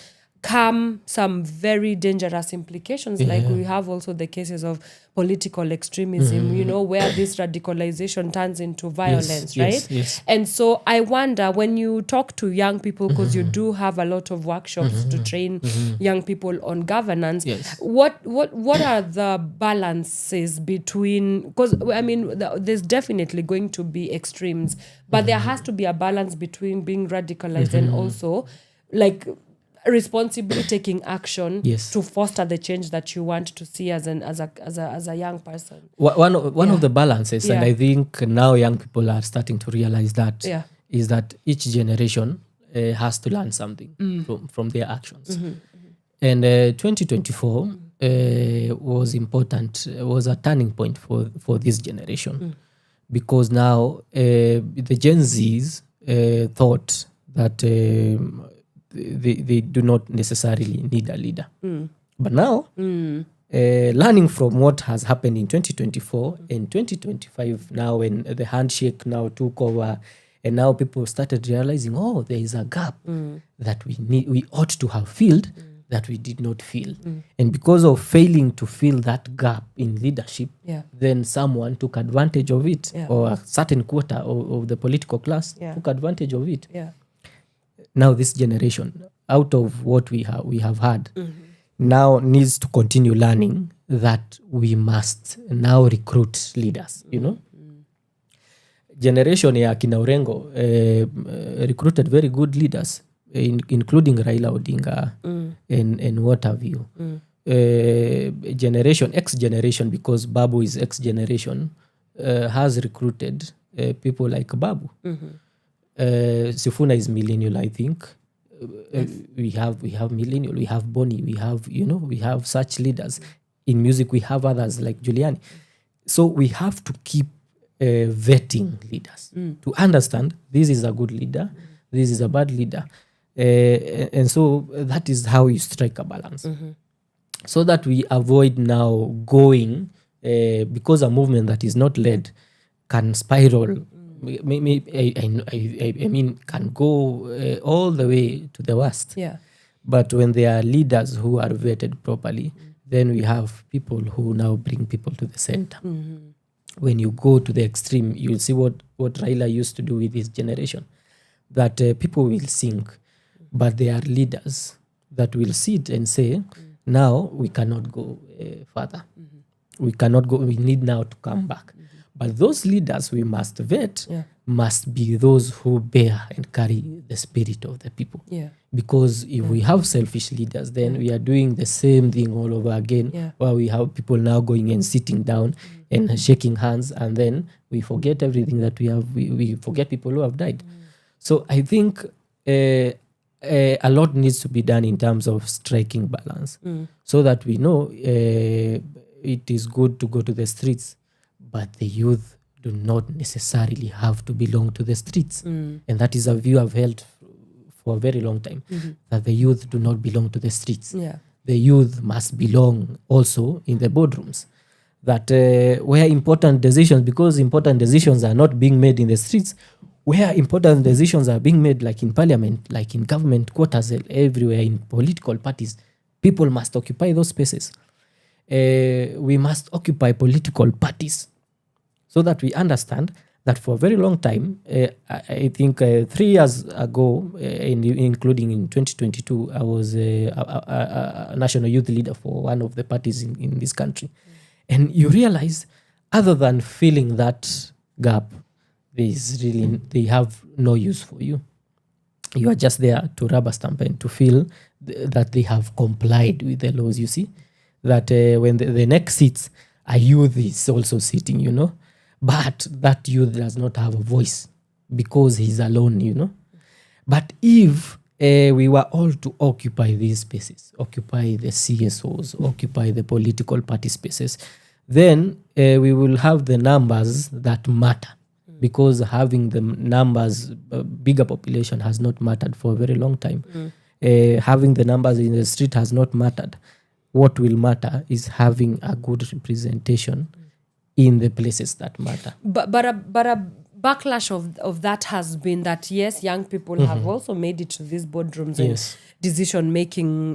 come some very dangerous implications. Like we have also the cases of political extremism, where this radicalization turns into violence, right? Yes. And so I wonder, when you talk to young people, because you do have a lot of workshops to train young people on governance, what are the balances between, because I mean there's definitely going to be extremes, but there has to be a balance between being radicalized and also like responsibly taking action to foster the change that you want to see as a young person. One of the balances, and I think now young people are starting to realize that, is that each generation has to learn something from their actions. And 2024 was important, was a turning point for this generation, because now the Gen Zs thought that they do not necessarily need a leader. But now, learning from what has happened in 2024 and 2025 now, when the handshake now took over, and now people started realizing, there is a gap that we ought to have filled that we did not fill. And because of failing to fill that gap in leadership, then someone took advantage of it, or a certain quota of the political class took advantage of it. Now this generation, out of what we have had, now needs to continue learning that we must now recruit leaders, Generation ya kina Orengo recruited very good leaders, including Raila Odinga and what have you. X generation, because Babu is X generation, has recruited people like Babu. Sifuna is millennial, I think. We have millennial, we have Bonnie, we have such leaders. In music, we have others like Giuliani. So we have to keep vetting leaders to understand this is a good leader, this is a bad leader. And so that is how you strike a balance. So that we avoid now going, because a movement that is not led can spiral. I mean, can go all the way to the worst. But when there are leaders who are vetted properly, then we have people who now bring people to the center. When you go to the extreme, you'll see what Raila used to do with his generation. That people will sing, but there are leaders that will sit and say, now we cannot go further. We cannot go, we need now to come back. But those leaders we must vet must be those who bear and carry the spirit of the people. Because if we have selfish leaders, then we are doing the same thing all over again, where we have people now going and sitting down and shaking hands, and then we forget everything that we have. We forget people who have died. So I think a lot needs to be done in terms of striking balance, so that we know it is good to go to the streets, but the youth do not necessarily have to belong to the streets. And that is a view I've held for a very long time, that the youth do not belong to the streets. The youth must belong also in the boardrooms. That where important decisions, because important decisions are not being made in the streets, where important decisions are being made, like in parliament, like in government quarters, everywhere in political parties, people must occupy those spaces. we must occupy political parties so that we understand that for a very long time, I think 3 years ago, including in 2022, I was a national youth leader for one of the parties in this country. And you realize, other than filling that gap, they have no use for you. You are just there to rubber stamp and to feel that they have complied with the laws, you see. That when the next sits, a youth is also sitting, you know. But that youth does not have a voice because he's alone, you know. But if we were all to occupy these spaces, occupy the CSOs, occupy the political party spaces, then we will have the numbers that matter. Because having the numbers, bigger population has not mattered for a very long time. Having the numbers in the street has not mattered. What will matter is having a good representation in the places that matter. But a backlash of that has been that, yes, young people have also made it to these boardrooms and decision-making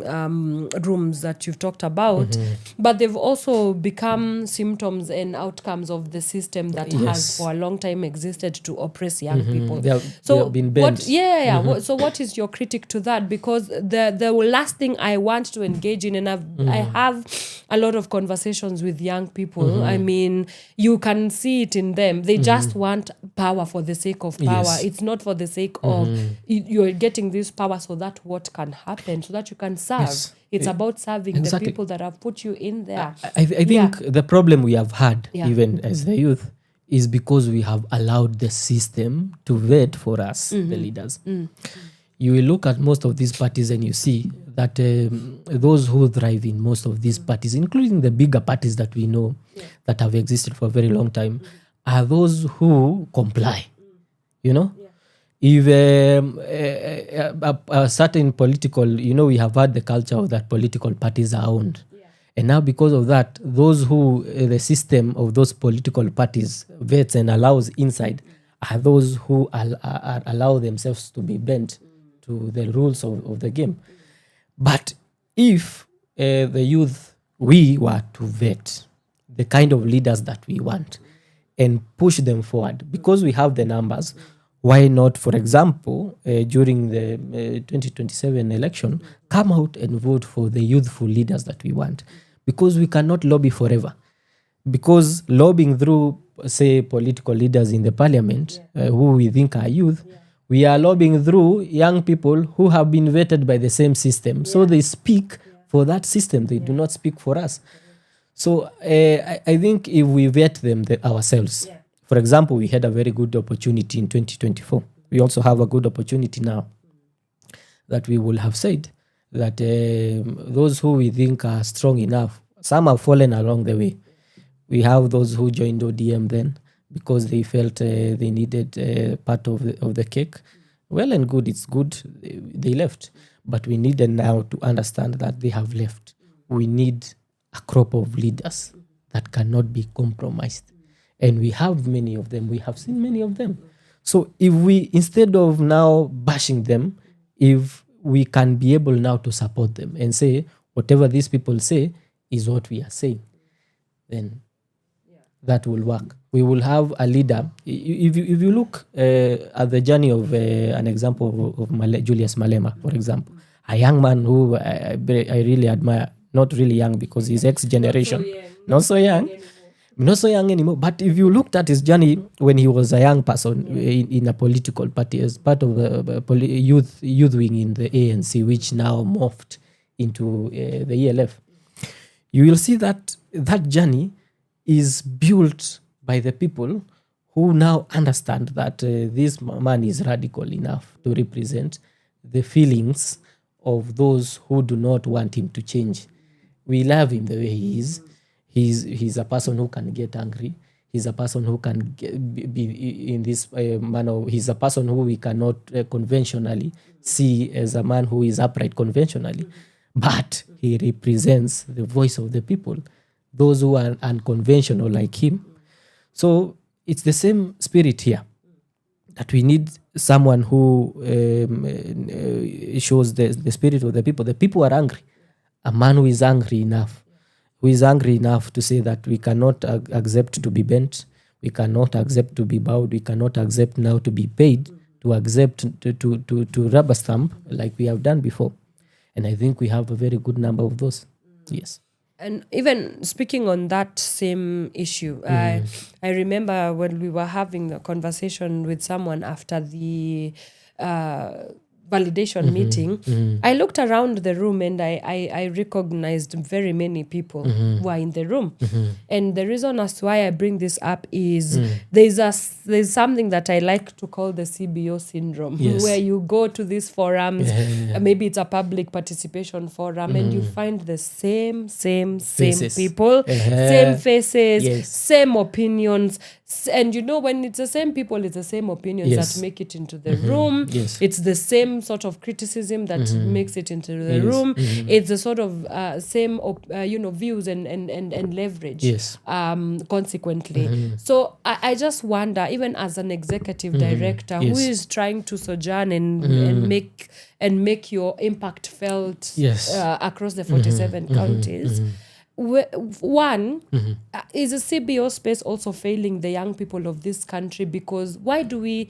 rooms that you've talked about, but they've also become symptoms and outcomes of the system that has for a long time existed to oppress young people. They have been bent. So what is your critique to that? Because the last thing I want to engage in, and I have a lot of conversations with young people, I mean, you can see it in them. They just want power for the sake of power. Yes. It's not for the sake of you're getting this power so that what can happen, so that you can serve. Yes. It's about serving Exactly. the people that have put you in there. I think the problem we have had, even as the youth, is because we have allowed the system to vet for us, the leaders. You will look at most of these parties and you see that those who thrive in most of these parties, including the bigger parties that we know that have existed for a very long time, are those who comply, you know? If a certain political, you know, we have had the culture of that political parties are owned. And now because of that, those who the system of those political parties vets and allows inside are those who allow themselves to be bent to the rules of the game. But if the youth, we were to vet the kind of leaders that we want and push them forward, because we have the numbers, why not, for example, during the 2027 election, come out and vote for the youthful leaders that we want? Because we cannot lobby forever. Because lobbying through, say, political leaders in the parliament, who we think are youth, we are lobbying through young people who have been vetted by the same system. So they speak for that system. They do not speak for us. So I think if we vet them ourselves, for example, we had a very good opportunity in 2024. We also have a good opportunity now that we will have said that those who we think are strong enough, some have fallen along the way. We have those who joined ODM then because they felt they needed part of the cake. Well and good, it's good, they left. But we needed now to understand that they have left. We need a crop of leaders that cannot be compromised. And we have many of them. We have seen many of them. So if we, instead of now bashing them, if we can be able now to support them and say, whatever these people say is what we are saying, then that will work. We will have a leader. If you look at the journey of an example of Julius Malema, for example, a young man who I really admire, not really young because he's X-generation, not so young anymore. But if you looked at his journey when he was a young person in a political party as part of the youth wing in the ANC, which now morphed into the ELF, you will see that journey is built by the people who now understand that this man is radical enough to represent the feelings of those who do not want him to change. We love him the way he is. He's a person who can get angry. He's a person who can be in this manner. He's a person who we cannot conventionally see as a man who is upright conventionally. But he represents the voice of the people, those who are unconventional like him. So it's the same spirit here, that we need someone who shows the spirit of the people. The people are angry. A man who is angry enough, who is angry enough to say that we cannot accept to be bent, we cannot accept to be bowed, we cannot accept now to be paid, to accept to rubber stamp like we have done before. And I think we have a very good number of those. Yes. And even speaking on that same issue, I remember when we were having a conversation with someone after the validation meeting, I looked around the room and I recognized very many people who are in the room. And the reason as to why I bring this up is there's something that I like to call the CBO syndrome, where you go to these forums, maybe it's a public participation forum, and you find the same Faces. people, same faces, Yes. same opinions. And when it's the same people, it's the same opinions Yes. that make it into the room. Yes. It's the same sort of criticism that makes it into the room. It's the sort of same views and leverage. Yes. Consequently, so I just wonder, even as an executive director who is trying to sojourn and make your impact felt across the 47 counties. One, is the CBO space also failing the young people of this country? Because why do we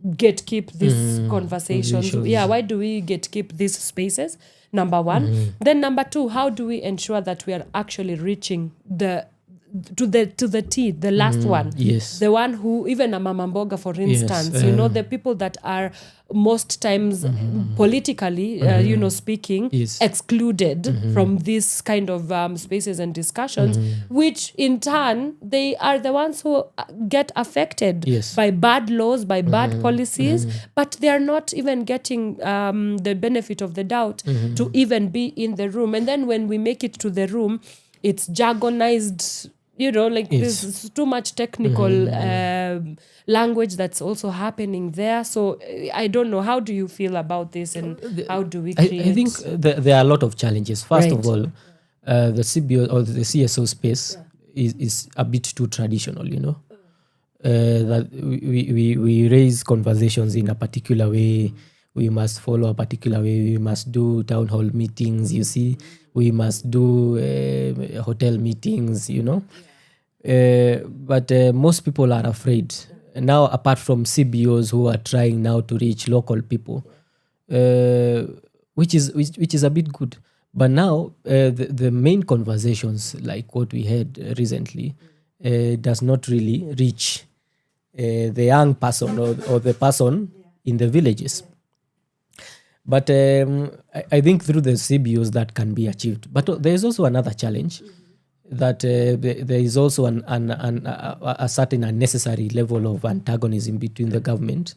gatekeep these conversations? Why do we gatekeep these spaces? Number one. Then number two, how do we ensure that we are actually reaching the last one? Yes. The one who, even a Mama Mboga, for instance, the people that are most times politically, speaking, excluded from these kind of spaces and discussions, which in turn, they are the ones who get affected by bad laws, by bad policies, but they are not even getting the benefit of the doubt to even be in the room. And then when we make it to the room, it's jargonized, there's too much technical language that's also happening there. So I don't know. How do you feel about this, and how do we create? I think there are a lot of challenges. First of all, the CBO or the CSO space is a bit too traditional, that we raise conversations in a particular way. We must follow a particular way. We must do town hall meetings, we must do hotel meetings, but most people are afraid. Now, apart from CBOs who are trying now to reach local people, which is a bit good. But now, the main conversations, like what we had recently, does not really reach the young person or the person in the villages. But I think through the CBOs that can be achieved. But there is also another challenge, that there is also a certain unnecessary level of antagonism between the government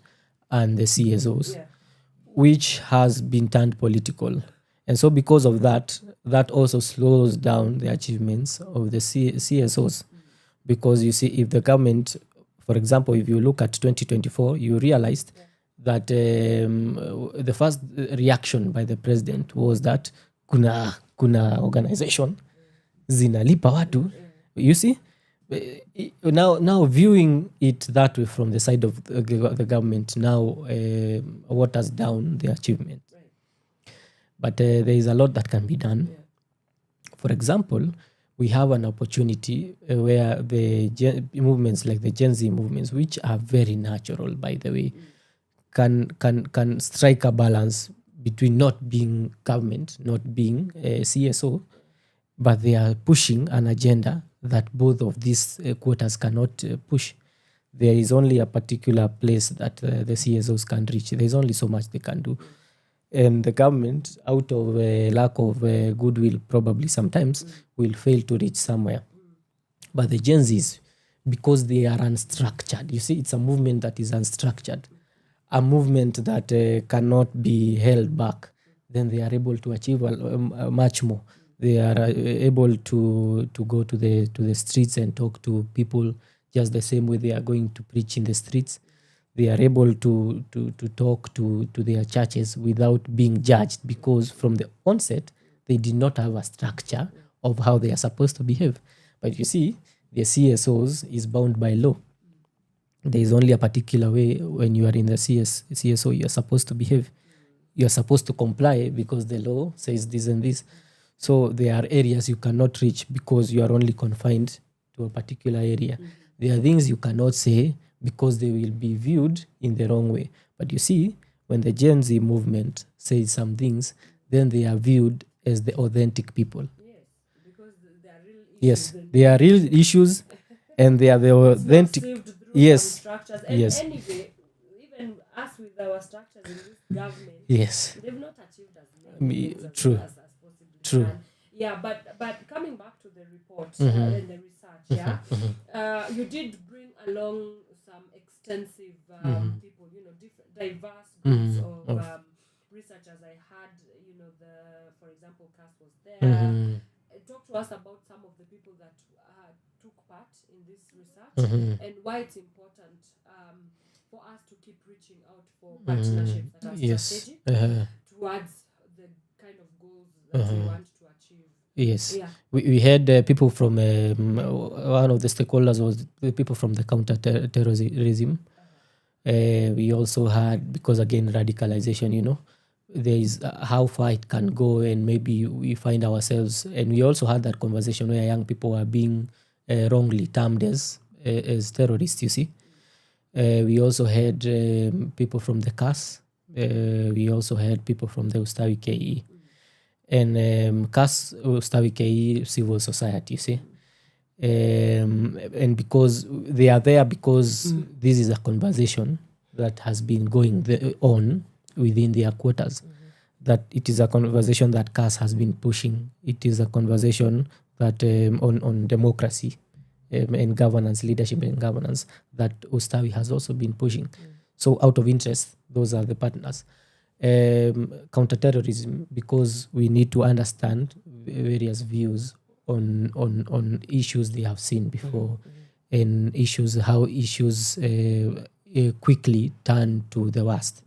and the CSOs, which has been turned political. And so because of that also slows down the achievements of the CSOs. Because if the government, for example, if you look at 2024, you realized that the first reaction by the president was that kuna organization zinalipa watu. You see, now viewing it that way from the side of the government, now waters down the achievement. But there is a lot that can be done. For example, we have an opportunity where the movements like the Gen Z movements, which are very natural, by the way, can strike a balance between not being government, not being CSO, but they are pushing an agenda that both of these quotas cannot push. There is only a particular place that the CSOs can reach. There is only so much they can do. And the government, out of lack of goodwill, probably sometimes, will fail to reach somewhere. But the Gen Zs, because they are unstructured, you see, it's a movement that is unstructured, a movement that cannot be held back, then they are able to achieve much more. They are able to go to the streets and talk to people just the same way they are going to preach in the streets. They are able to talk to their churches without being judged, because from the onset, they did not have a structure of how they are supposed to behave. But you see, the CSOs is bound by law. There is only a particular way when you are in the CSO you are supposed to behave. You are supposed to comply because the law says this and this. So there are areas you cannot reach because you are only confined to a particular area. There are things you cannot say because they will be viewed in the wrong way. But you see, when the Gen Z movement says some things, then they are viewed as the authentic people. Yes, they are real issues, and they are the authentic. Yes, yes, Anyway, even us with our structures in this government, yes. they've not achieved as many things True. as possibly True. can. Yeah, but coming back to the report and the research, you did bring along some extensive people, different diverse groups of researchers. I had, for example, Cass was there. Talk to us about some of the people that took part in this research and why it's important for us to keep reaching out for partnerships that are strategic towards the kind of goals that we want to achieve. Yes. Yeah. We had people from one of the stakeholders was the people from the counter-terrorism. We also had, because again, radicalization, there is how far it can go, and maybe we find ourselves, and we also had that conversation where young people are being wrongly termed as terrorists, you see. We also had people from the CAS. We also had people from the Ustawi KE. And CAS, Ustawi KE, civil society, you see. And because they are there because this is a conversation that has been going on within their quarters, that it is a conversation that CAS has been pushing. It is a conversation that on democracy and governance, leadership and governance, that Ustawi has also been pushing. So out of interest, those are the partners. Counterterrorism, because we need to understand various views on issues they have seen before, and how issues quickly turn to the worst,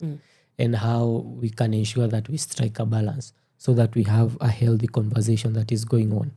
and how we can ensure that we strike a balance so that we have a healthy conversation that is going on,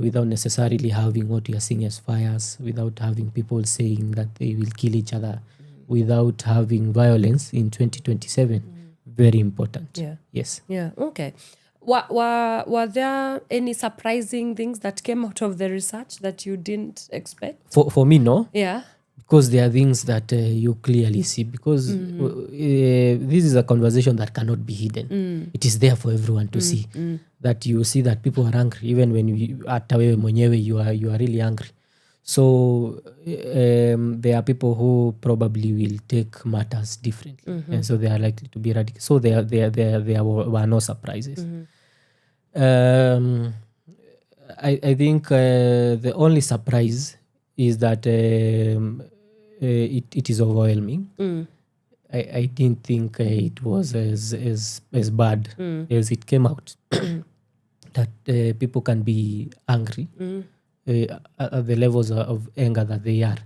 without necessarily having what we are seeing as fires, without having people saying that they will kill each other, without having violence in 2027. Very important. Yeah. Yes. Yeah. Okay. Were there any surprising things that came out of the research that you didn't expect? For me, no. Yeah. Because there are things that you clearly see, because this is a conversation that cannot be hidden. It is there for everyone to see. That you see that people are angry, even when hata wewe mwenyewe you are really angry. So there are people who probably will take matters differently, and so they are likely to be radical. So there were no surprises. I think the only surprise is that it is overwhelming. I didn't think it was as bad as it came out. That people can be angry at the levels of anger that they are.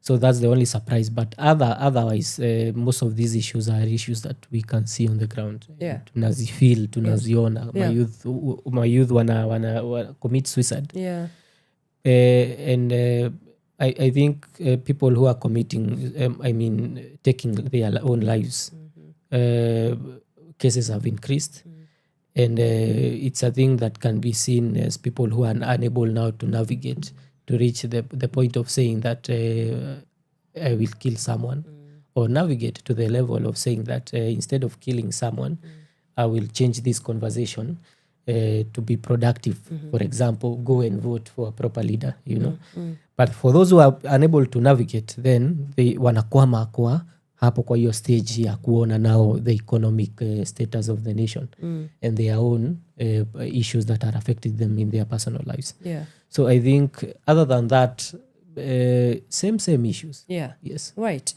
So that's the only surprise. But otherwise, most of these issues are issues that we can see on the ground. Yeah. Tunazifeel, tunaziona. Yeah. My youth wana commit suicide. Yeah. And I think people who are committing, taking their own lives, cases have increased. And it's a thing that can be seen as people who are unable now to navigate, to reach the point of saying that I will kill someone, or navigate to the level of saying that instead of killing someone, I will change this conversation to be productive. For example, go and vote for a proper leader, But for those who are unable to navigate, then they wanakwama kwa hapo kwa hiyo stage ya kuona now the economic status of the nation and their own issues that are affecting them in their personal lives. Yeah. So I think other than that, same issues. Yeah. Yes. Right.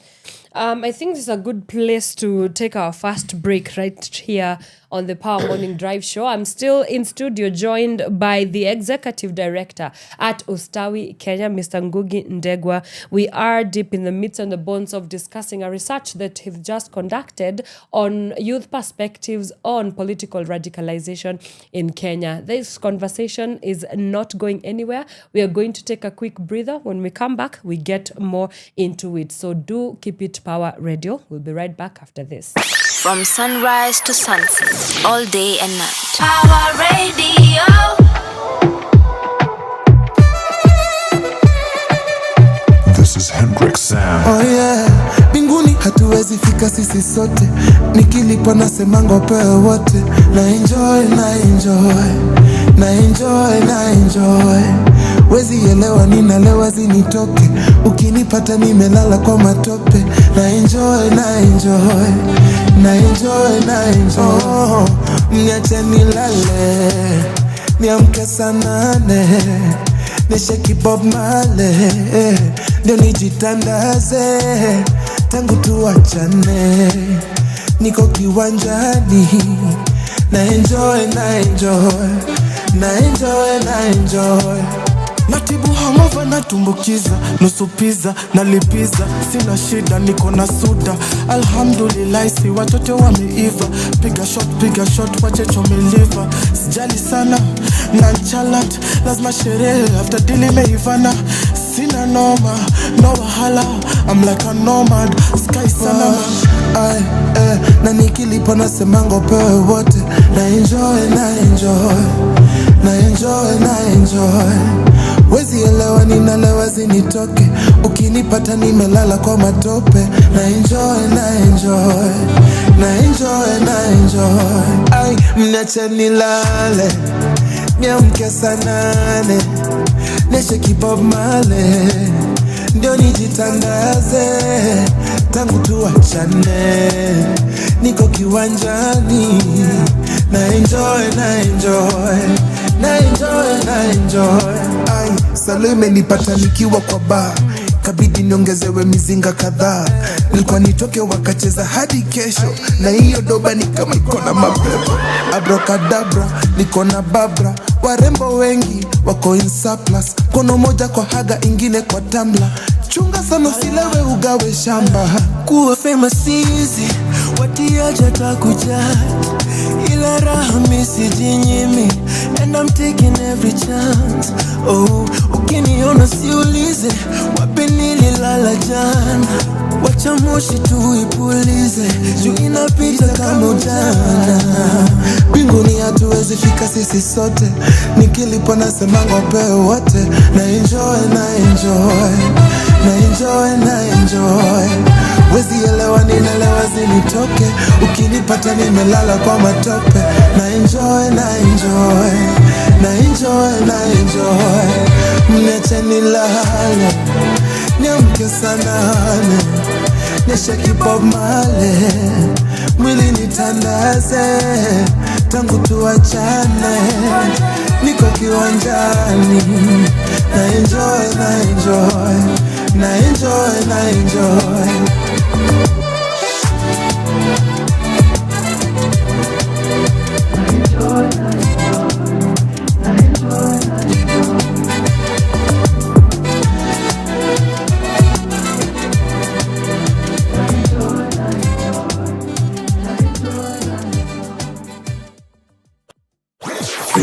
I think this is a good place to take our first break right here on the Power Morning Drive Show. I'm still in studio, joined by the Executive Director at Ustawi Kenya, Mr. Ngugi Ndegwa. We are deep in the midst and the bones of discussing a research that he's just conducted on youth perspectives on political radicalization in Kenya. This conversation is not going anywhere. We are going to take a quick breather. When we come back, we get more into it. So do keep it Power Radio. We'll be right back after this. From sunrise to sunset, all day and night. Power Radio. This is Hendrix Sound. Oh yeah, mbinguni hatuwezi fika sisi sote. Nikilipo nasemanga upewe wote. Na enjoy, na enjoy, na enjoy, na enjoy. Wezi elewa ninalewa zinitoke. Ukinipata nimelala kwa matope. Na enjoy, na enjoy, na enjoy, na enjoy. Oh, mniache nilale, niamke saa 8. Nisheki Bob Marley, ndio nijitandaze. Tangu tuachane, niko kiwanjani. Na enjoy, na enjoy, na enjoy, na enjoy. Natibu hangover natumbukiza, nusu pizza nalipiza, sina shida niko na suda. Alhamdulillah si watoto wameiva, piga shot wache chomeliva. Sijali sana na chalat, lazima sherehe after dili meivana. Sina noma, no wahala, I'm like a nomad, sky sana man. Na nikilipo nasemanga upewe wote. Na enjoy, na enjoy, na enjoy, na enjoy. Wezi elewa ninalewa zinitoke. Ukinipata nimelala kwa matope. Na enjoy, na enjoy, na enjoy, na enjoy. Ay, mniache nilale, niamke saa 8. Nisheki Bob Marley, ndio nijitandaze. Tangu tuachane, niko kiwanjani. Na enjoy, na enjoy, na enjoy, na enjoy. Ay, Salome nipata nikiwa kwa bar, kabidi niongezewe mizinga kadhaa. Nilikuwa nitoke wakacheza hadi kesho. Na hiyo doba ni kama iko na mapepo. Abracadabra, niko na babra. Warembo wengi wako in surplus. Kono moja kwa haga, ingine kwa tamla. Chunga sana usilewe ugawe shamba. Kuwa famous easy, watiaja takujat. Ila raha misi jinyimi, and I'm taking every chance. Oh, ukiniona siulize, wapi nililala jana. Wacha moshi tu ipulize, juu inapita kama ujana. Mbinguni hatuwezi fika sisi sote. Nikilipo nasemanga upewe wote. Na enjoy, na enjoy, na enjoy, na enjoy. Wezi elewa ninalewa zinitoke. Ukinipata nimelala kwa matope. Na enjoy, na enjoy, na enjoy, na enjoy. Mniache nilale, niamke saa 8. Nisheki Bob Marley, mwili nitandaze. Tangu tuachane, niko kiwanjani. Na enjoy, na enjoy, na enjoy, na enjoy.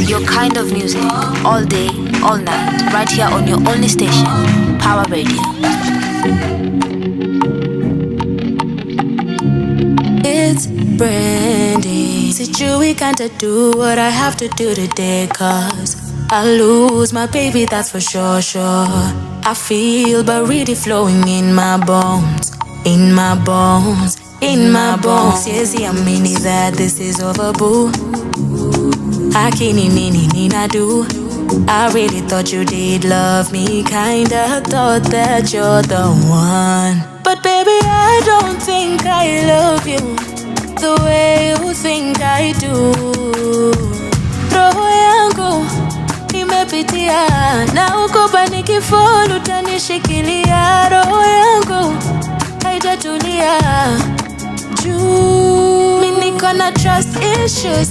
Your kind of music, all day, all night, right here on your only station, Power Radio. It's Brandy. Sit you, we can't do what I have to do today, cause I lose my baby, that's for sure, sure. I feel baridi flowing in my bones, in my bones, in my bones. Yes, I mean that this is over, boo. Akini nini nina do. I really thought you did love me, kinda thought that you're the one. But baby, I don't think I love you the way you think I do. Roho yangu imepitia, na ukopa nikifall utanishikilia. Roho yangu haijatulia juu mimi niko trust issues.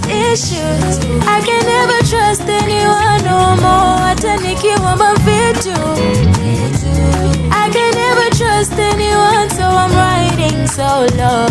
I can never trust anyone no more. Hata nikiomba vitu, I can never trust anyone, so I'm writing so low.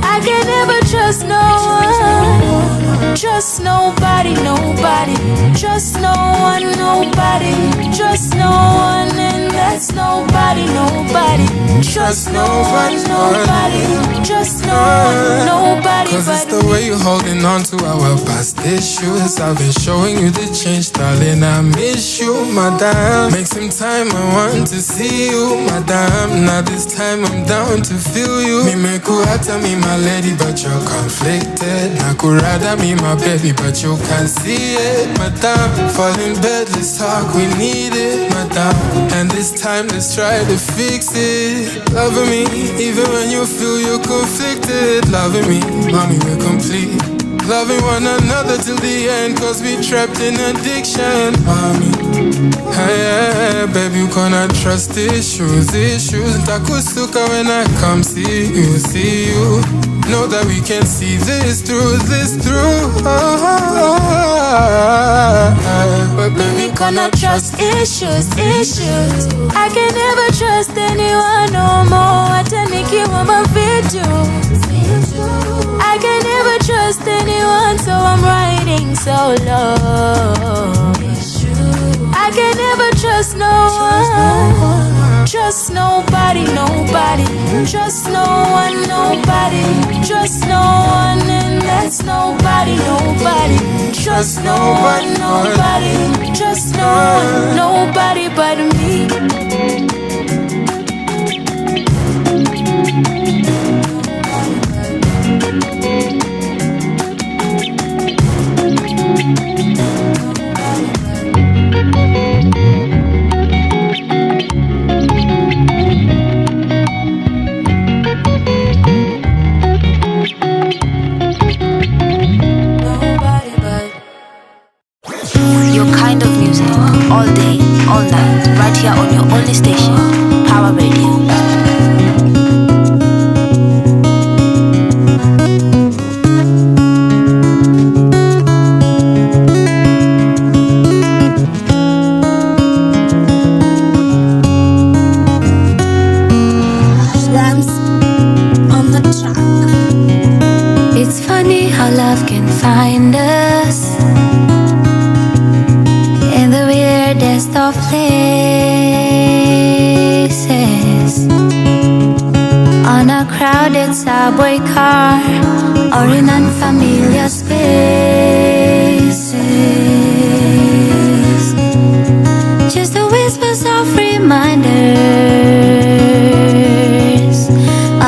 I can never trust no one. Trust nobody, nobody. Trust no one, nobody. Trust no one, and that's nobody, nobody. Trust no one, nobody. Trust no one, nobody. Cause it's the way you're holding on to our past issues. I've been showing you the change, darling. I miss you, madam. Make some time, I want to see you, madam. Now this time I'm down to feel you. Me mekuata me my lady, but you're conflicted. Nakurada me my baby, but you can't see it, madam. Fall in bed, let's talk, we need it, madam. And this time let's try to fix it. Loving me, even when you feel you're conflicted. Loving me, mommy, we're complete. Loving one another till the end, cause we trapped in addiction, mommy. Hey, baby, you cannot trust issues. Takusuka when I come see you. Know that we can see this through. But baby, We cannot trust issues. I can never trust anyone no more. Atanikiwa mavitu. I can never trust anyone, so I'm writing so low. I can never trust no one. Trust nobody, nobody. Trust no one, nobody. Trust no one, and that's nobody, nobody. Trust no one, nobody. Trust no one, nobody but me. Your kind of music, all day, all night, right here on your only station, Pawa Radio. It's funny how love can find us in the weirdest of places, on a crowded subway car or in unfamiliar spaces. Just the whispers of reminders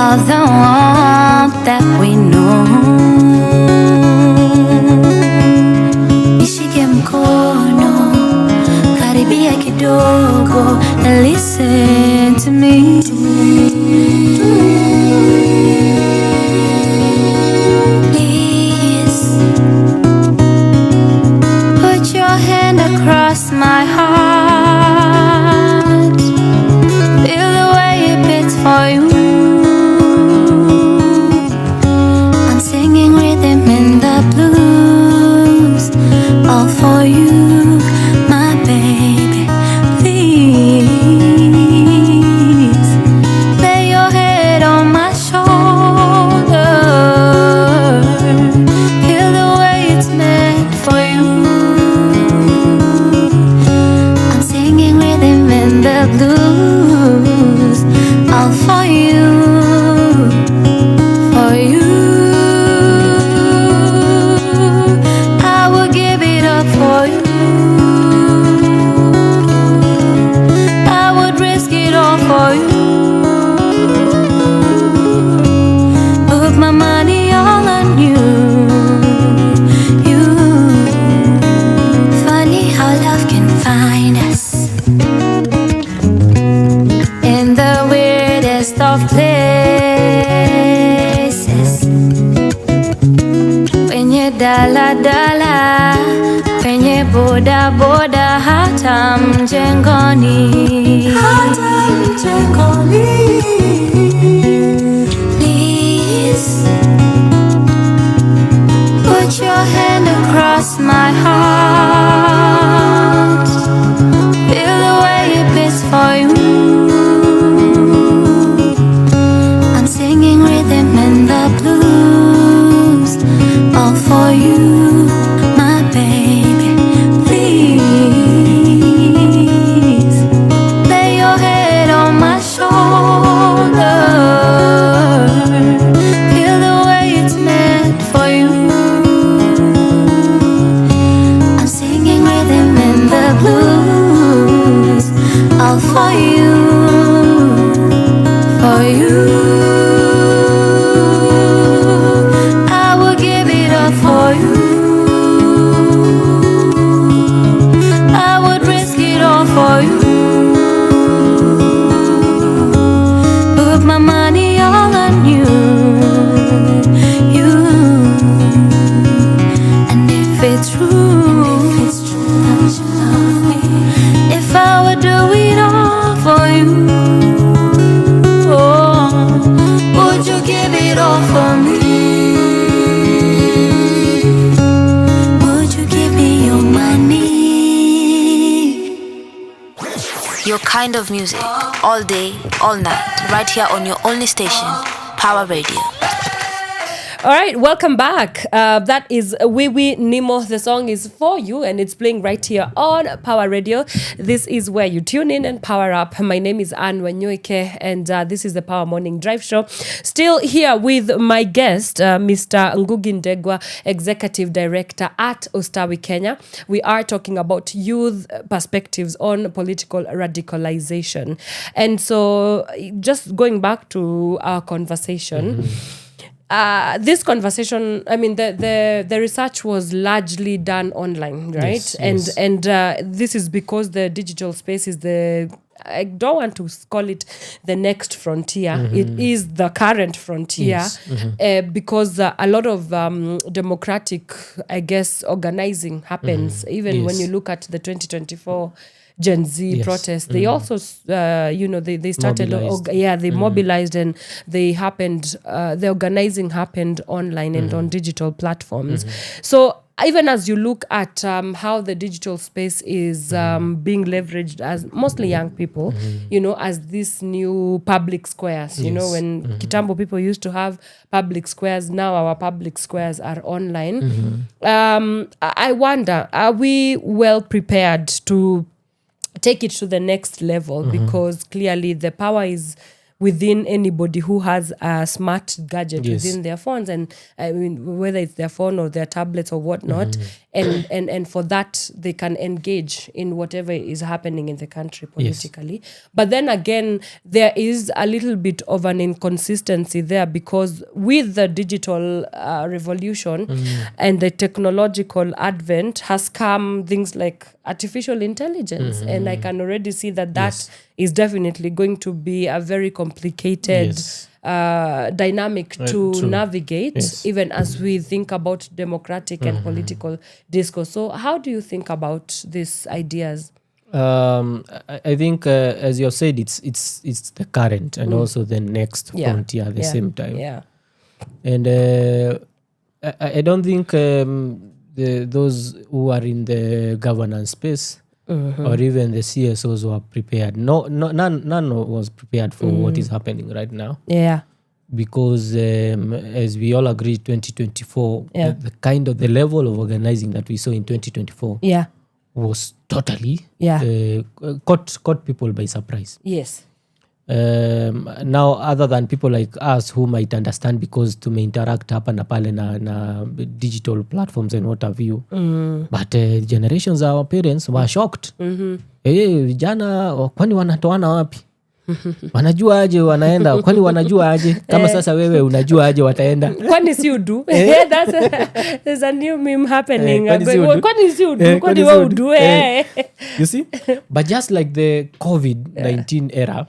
of the warmth that we know. Nishike mkono, karibia kidogo, and listen to me. Please put your hand across my heart. Feel the way it beats for you. I'm singing rhythm in the blues, all for you, my baby. Please lay your head on my shoulder. Feel the way it's meant for you. I'm singing rhythm in the blues, all for you, for you. I will give it up for you. I would risk it all for you. Put my money all on you. You. Funny how love can find us in the weirdest of places. Kwenye daladala, kwenye boda boda, hata mjengoni. Please put your hand across my heart. Feel the way it beats for you. I'm singing rhythm in the blues, all for you. kind of music, all day, all night, right here on your only station, Power Radio. All right, welcome back. That is Wiwi Nimo. The song is for you and it's playing right here on Power Radio. This is where you tune in and power up. My name is Wanyoike and this is the Power Morning Drive Show. Still here with my guest, Mr. Ngugi Ndegwa, Executive Director at Ustawi Kenya. We are talking about youth perspectives on political radicalization. And so just going back to our conversation, this conversation, I mean, the research was largely done online, right? Yes. And this is because the digital space is I don't want to call it the next frontier. It is the current frontier because a lot of democratic, I guess, organizing happens. Even when you look at the 2024 Gen Z protests, they also, they started, mobilized. they mobilized and they happened, the organizing happened online and on digital platforms. So even as you look at how the digital space is being leveraged as mostly young people, as these new public squares, when Kitambo people used to have public squares, now our public squares are online. I wonder, are we well prepared to take it to the next level? Because clearly the power is within anybody who has a smart gadget within their phones, and I mean whether it's their phone or their tablets or whatnot, and for that they can engage in whatever is happening in the country politically. But then again, there is a little bit of an inconsistency there, because with the digital revolution and the technological advent has come things like artificial intelligence, and I can already see that is definitely going to be a very complicated dynamic to navigate, even as we think about democratic and political discourse. So how do you think about these ideas? I think, as you have said, it's the current and also the next frontier at the same time. And I don't think those who are in the governance space or even the CSOs were prepared. None was prepared for what is happening right now. Because as we all agree, 2024, the level of organizing that we saw in 2024 was totally caught people by surprise. Now, other than people like us who might understand because to interact hapa na pale na digital platforms and what have you, but generations of our parents were shocked. Vijana kwani wanatoana wapi? Wanajua aje wanaenda? Kwani wanajua aje? Kama sasa wewe unajua aje wataenda? Kwani si udu? There's a new meme happening. Kwani si udu? Kwani wa udu? You see? But just like the COVID-19 era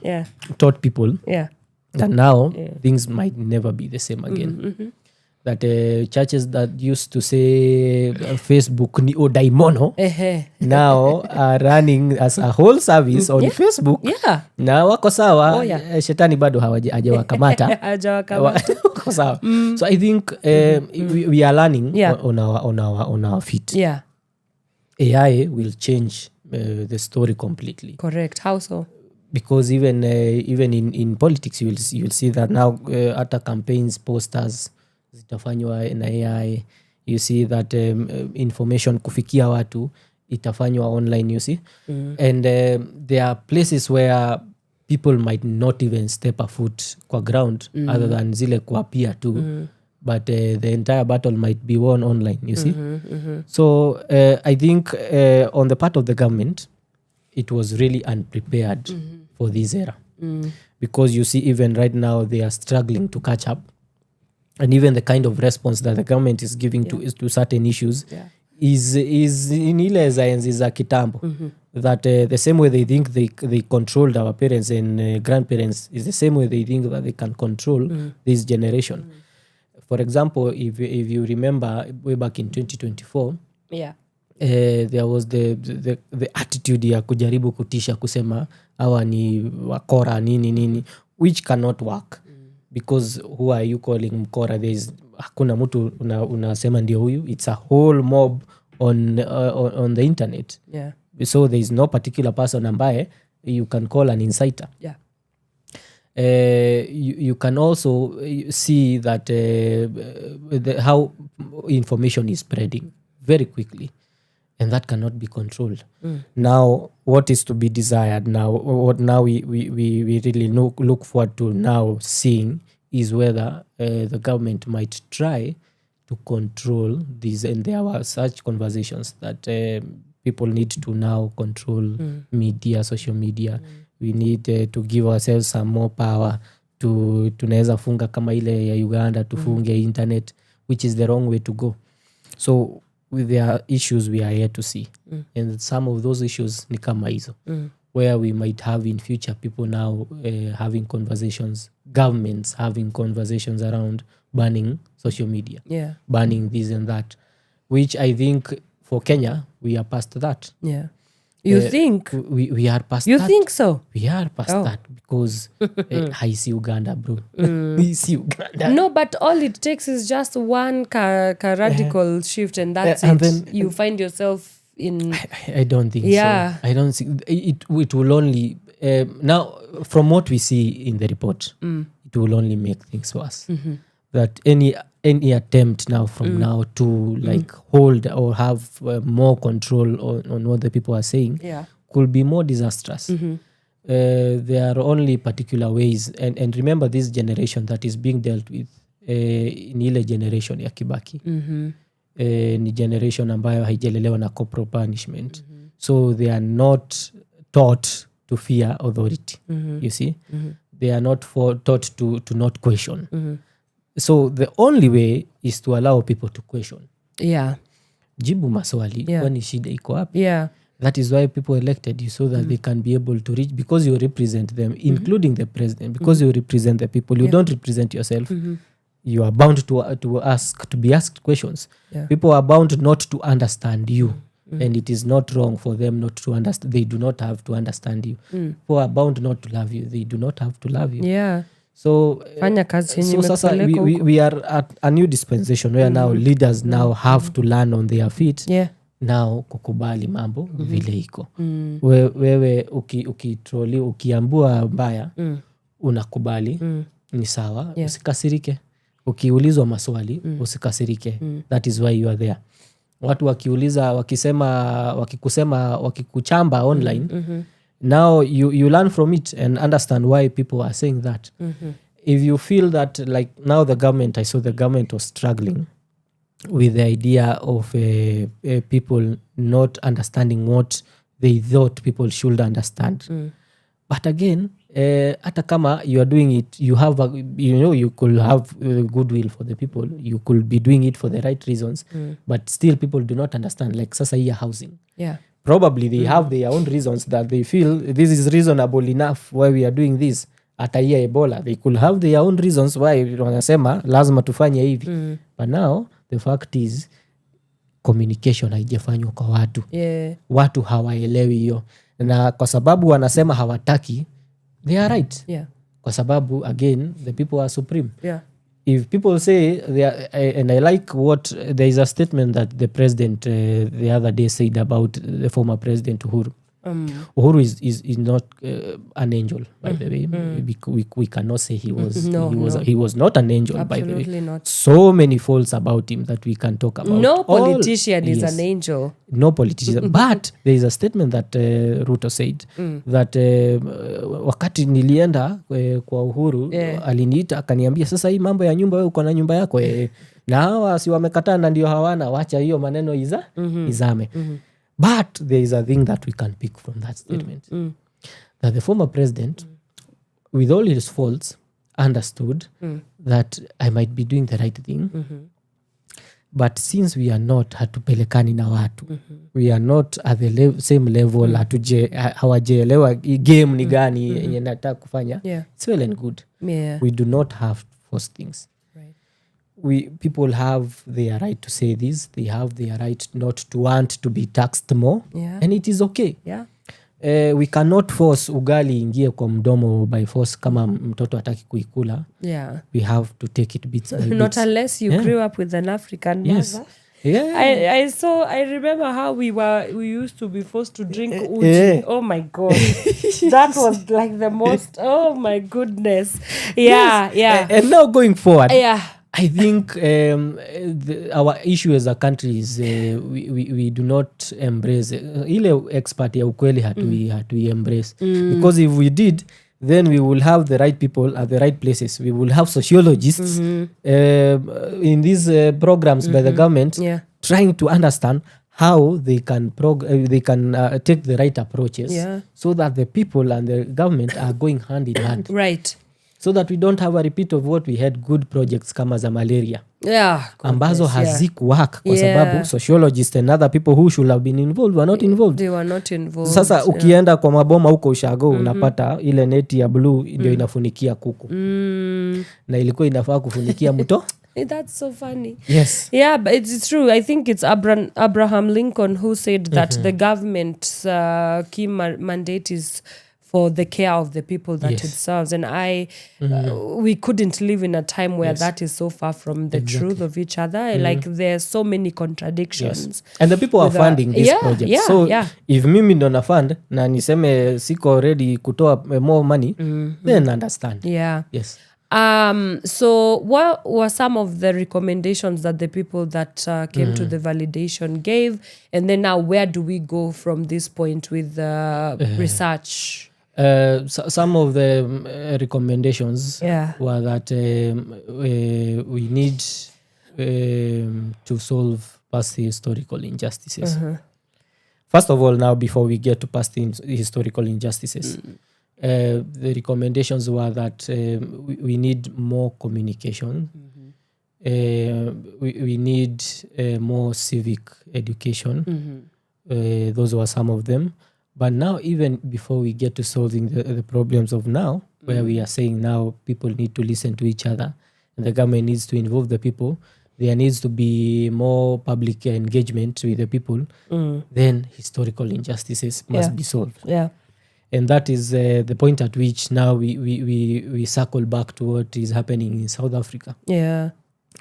taught people that now things might never be the same again. That churches that used to say Facebook ni odaimono now are running as a whole service on Facebook. Na wako sawa. Shetani bado hajawakamata. Wako sawa. So I think we are learning on our feet. AI will change the story completely. Correct. How so? Because even in politics you will see that now at campaigns, posters zitafanywa na AI. You see that information kufikia watu itafanywa online, you see. And there are places where people might not even step a foot kwa ground other than zile kuapia tu. But the entire battle might be won online, you see. So I think on the part of the government, it was really unprepared for this era. Because you see, even right now, they are struggling to catch up. And even the kind of response that the government is giving to certain issues is in ile za enzi za kitambo. That the same way they think they controlled our parents and grandparents is the same way they think that they can control this generation. For example, if you remember way back in 2024, there was the attitude ya kujaribu kutisha kusema hawa ni wakora nini, which cannot work. Because who are you calling mkora? Hakuna mtu unasema ndio huyu. It's a whole mob on the internet. So there is no particular person ambaye you can call an inciter. Yeah. You can also see that how information is spreading very quickly, and that cannot be controlled. Now, what is to be desired now, what now we really look forward to now seeing is whether the government might try to control these, and there were such conversations that people need to now control media, social media. We need to give ourselves some more power to tunaweza funga kama ile ya Uganda tufunge internet, which is the wrong way to go. So there are issues we are here to see, and some of those issues ni kama hizo, where we might have in future people now having conversations, governments having conversations around banning social media, banning this and that, which I think for Kenya we are past that. You think we are past you that. think so? We are past that because I see Uganda, bro. We see Uganda. No, but all it takes is just one radical shift, and that's and it. then You find yourself in. I don't think so. I don't think it will only now from what we see in the report, it will only make things worse. That any attempt now from now to like hold or have more control on what the people are saying could be more disastrous. There are only particular ways, and remember this generation that is being dealt with in ile generation ya Kibaki, ni generation ambayo haijalelewa na corporal punishment, so they are not taught to fear authority. You see, they are not taught to not question. So the only way is to allow people to question. Jibu maswali, kwani shida iko wapi? That is why people elected you, so that they can be able to reach, because you represent them, including the president, because you represent the people. You don't represent yourself. You are bound to be asked questions. People are bound not to understand you. And it is not wrong for them not to understand. They do not have to understand you. People are bound not to love you. They do not have to love you. So sasa we are at a new dispensation where now leaders now have to learn on their feet. Now kukubali mambo vile iko. Wewe ukitroli ukiambua mbaya unakubali, ni sawa, usikasirike. Ukiulizwa maswali usikasirike. That is why you are there. Watu wakiuliza, wakikuchamba online, now you learn from it and understand why people are saying that. If you feel that, like now the government, I saw the government was struggling with the idea of people not understanding what they thought people should understand. But again, hata kama you are doing it, you have you could have goodwill for the people, you could be doing it for the right reasons, but still people do not understand. Like sasa hii housing, probably they have their own reasons that they feel this is reasonable enough why we are doing this. Hata hii Ebola, they could have their own reasons why wanasema lazima tufanye hivi. But now the fact is communication haijafanywa kwa watu. Watu hawaelewi hiyo, na kwa sababu wanasema hawataki, they are right. Kwa sababu again the people are supreme. If people say they are, and I like what there is a statement that the president the other day said about the former president Uhuru. Uhuru is not an angel, by the way. We cannot say he was. He was not an angel. Absolutely, by the way. Not. So many faults about him that we can talk about. No politician is an angel. No politician. But there is a statement that Ruto said that wakati nilienda kwa Uhuru, aliniita akaniambia, sasa hii mambo ya nyumba, wewe uko na nyumba yako, na hawa si wamekataa na ndio hawana, wacha hiyo maneno izame. But there is a thing that we can pick from that statement. That the former president, with all his faults, understood that I might be doing the right thing. But since we are not hatupelekani na watu, we are not at the same level, hawajaelewa game ni gani yenye nataka kufanya, it's well and good. We do not have to force things. People have their right to say this, they have their right not to want to be taxed more, and it is okay. We cannot force ugali ingie kwa mdomo by force kama mtoto hataki kuikula. We have to take it bits by bits. Not unless you grew up with an African mother. Yeah. I remember how we used to be forced to drink uji. Oh my god. That was like the most, oh my goodness. Yeah. And now going forward, Yeah. I think our issue as a country is we do not embrace ile expert ya ukweli hatui embrace because if we did, then we will have the right people at the right places. We will have sociologists in these programs by the government trying to understand how they can take the right approaches so that the people and the government are going hand in hand. Right. So that we don't have a repeat of what we had good projects kama za malaria. Yeah. Ambazo hazikuwork kwa sababu sociologists and other people who should have been involved were not involved. They were not involved. Sasa ukienda kwa maboma huko Ushago unapata ile neti ya blue ndio inafunikia kuku. Na ilikuwa inafaa kufunikia mto. That's so funny. Yes. Yeah, but it's true. I think it's Abraham Lincoln who said that the government's key mandate is for the care of the people that it serves. And we couldn't live in a time where that is so far from the truth of each other. Like there's so many contradictions. Yes. And the people are funding this project. So if mimi ndo na fund na niseme siko ready kutoa more money, then understand. Yeah. Yes. So what were some of the recommendations that the people that came to the validation gave? And then now where do we go from this point with research? Some of the recommendations were that we need to solve past historical injustices. First of all, now before we get to past historical injustices, the recommendations were that we need more communication. We need more civic education. Those were some of them. But now, even before we get to solving the problems of now, where we are saying now people need to listen to each other and the government needs to involve the people, there needs to be more public engagement with the people, then historical injustices must be solved. Yeah. And that is the point at which now we circle back to what is happening in South Africa. Yeah.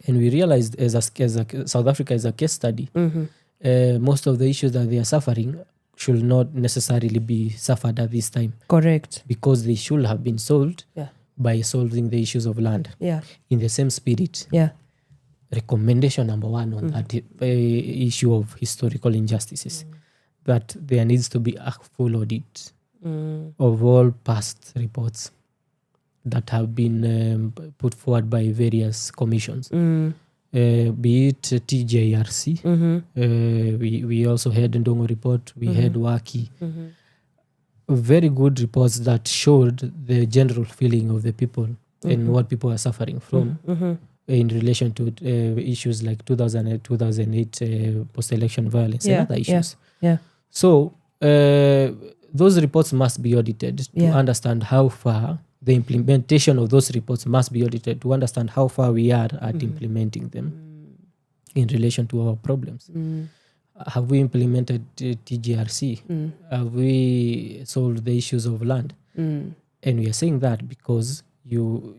And we realized as South Africa is a case study, most of the issues that they are suffering should not necessarily be suffered at this time. Correct. Because they should have been solved by solving the issues of land. Yeah. In the same spirit. Yeah. Recommendation number one on that issue of historical injustices, that there needs to be a full audit of all past reports that have been put forward by various commissions. Be it TJRC, we also had Ndongo report, we had Waki. Very good reports that showed the general feeling of the people and what people are suffering from in relation to issues like 2008 post-election violence and other issues. So those reports must be audited to understand how far the implementation of those reports must be audited to understand how far we are at implementing them in relation to our problems. Have we implemented TGRC? Have we solved the issues of land? And we are saying that because you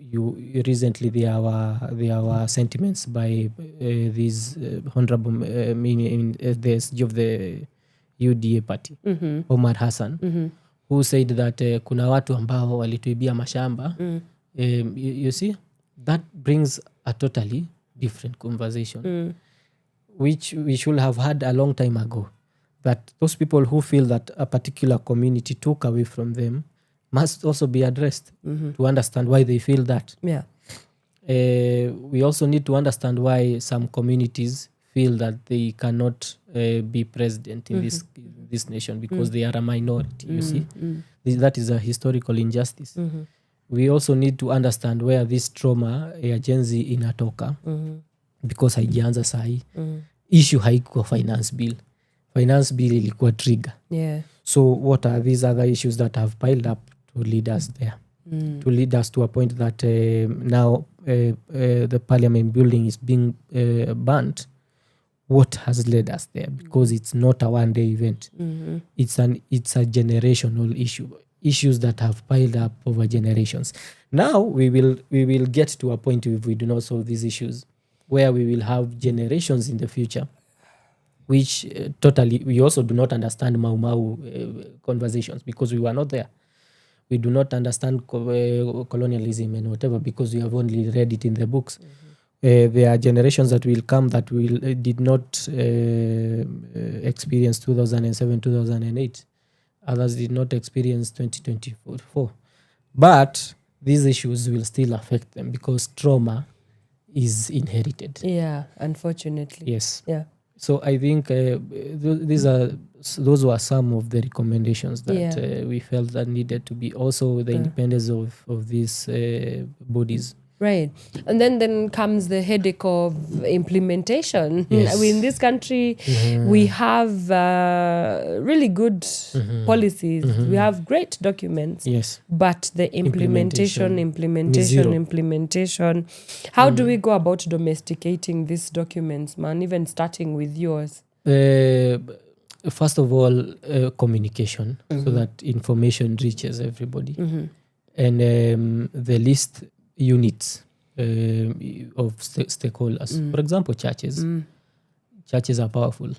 recently there were sentiments by these honorable in the SG of the UDA party, Omar Hassan, who said that kuna watu ambao walituibia mashamba. You see, that brings a totally different conversation, which we should have had a long time ago. That those people who feel that a particular community took away from them must also be addressed to understand why they feel that. Yeah. We also need to understand why some communities feel that they cannot be president in this nation because they are a minority, you see. That is a historical injustice. We also need to understand where this trauma ya Gen Z inatoka, because haijaanza sahi. Issue haikuwa finance bill. Finance bill ilikuwa trigger. Yeah. So what are these other issues that have piled up to lead us there? To lead us to a point that now the parliament building is being burnt. What has led us there? Because it's not a one-day event. It's a generational issue. Issues that have piled up over generations. Now we will get to a point, if we do not solve these issues, where we will have generations in the future which totally, we also do not understand Mau conversations because we were not there. We do not understand colonialism and whatever because we have only read it in the books. There are generations that will come that did not experience 2007, 2008. Others did not experience 2024. But these issues will still affect them because trauma is inherited. Yeah, unfortunately. Yes. Yeah. So I think those were some of the recommendations that we felt that needed to be. Also the independence of these bodies. Right. And then comes the headache of implementation. Yes. In this country, we have really good policies. We have great documents. Yes. But the implementation. How do we go about domesticating these documents, man? Even starting with yours. First of all, communication, so that information reaches everybody. And the least units of stakeholders. For example, churches. Churches are powerful.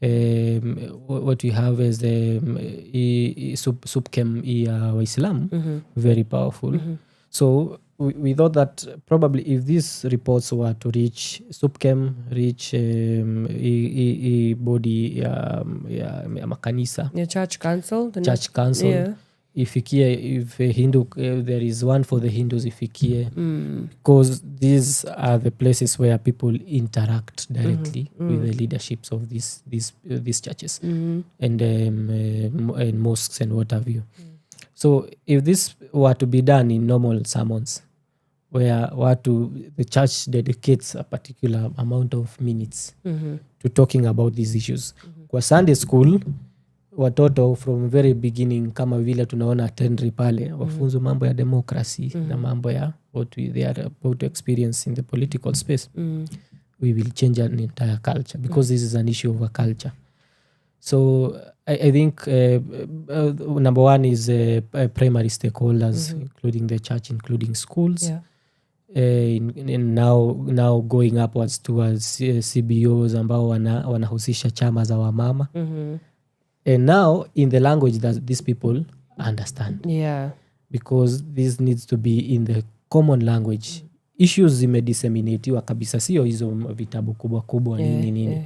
What we have is the SUPKEM Waislamu, very powerful. So we thought that probably if these reports were to reach SUPKEM, reach body makanisa, Church council. Church council. Yeah. Ifikie, if a Hindu, there is one for the Hindus, ifikie, because these are the places where people interact directly with the leaderships of these churches and mosques and what have you. So if this were to be done in normal sermons, where the church dedicates a particular amount of minutes to talking about these issues. Kwa Sunday school, watoto from very beginning, kama vile tunaona Tenri pale, wafunzo mambo ya democracy na mambo ya what they are about to experience in the political space. We will change an entire culture because this is an issue of a culture. So I think number one is primary stakeholders, including the church, including schools. Yeah. And now going upwards towards CBOs ambao wanahusisha chama za wamama. And now in the language that these people understand. Yeah. Because this needs to be in the common language. Issues zimedisseminatiwa kabisa, sio hizo vitabu kubwa kubwa nini.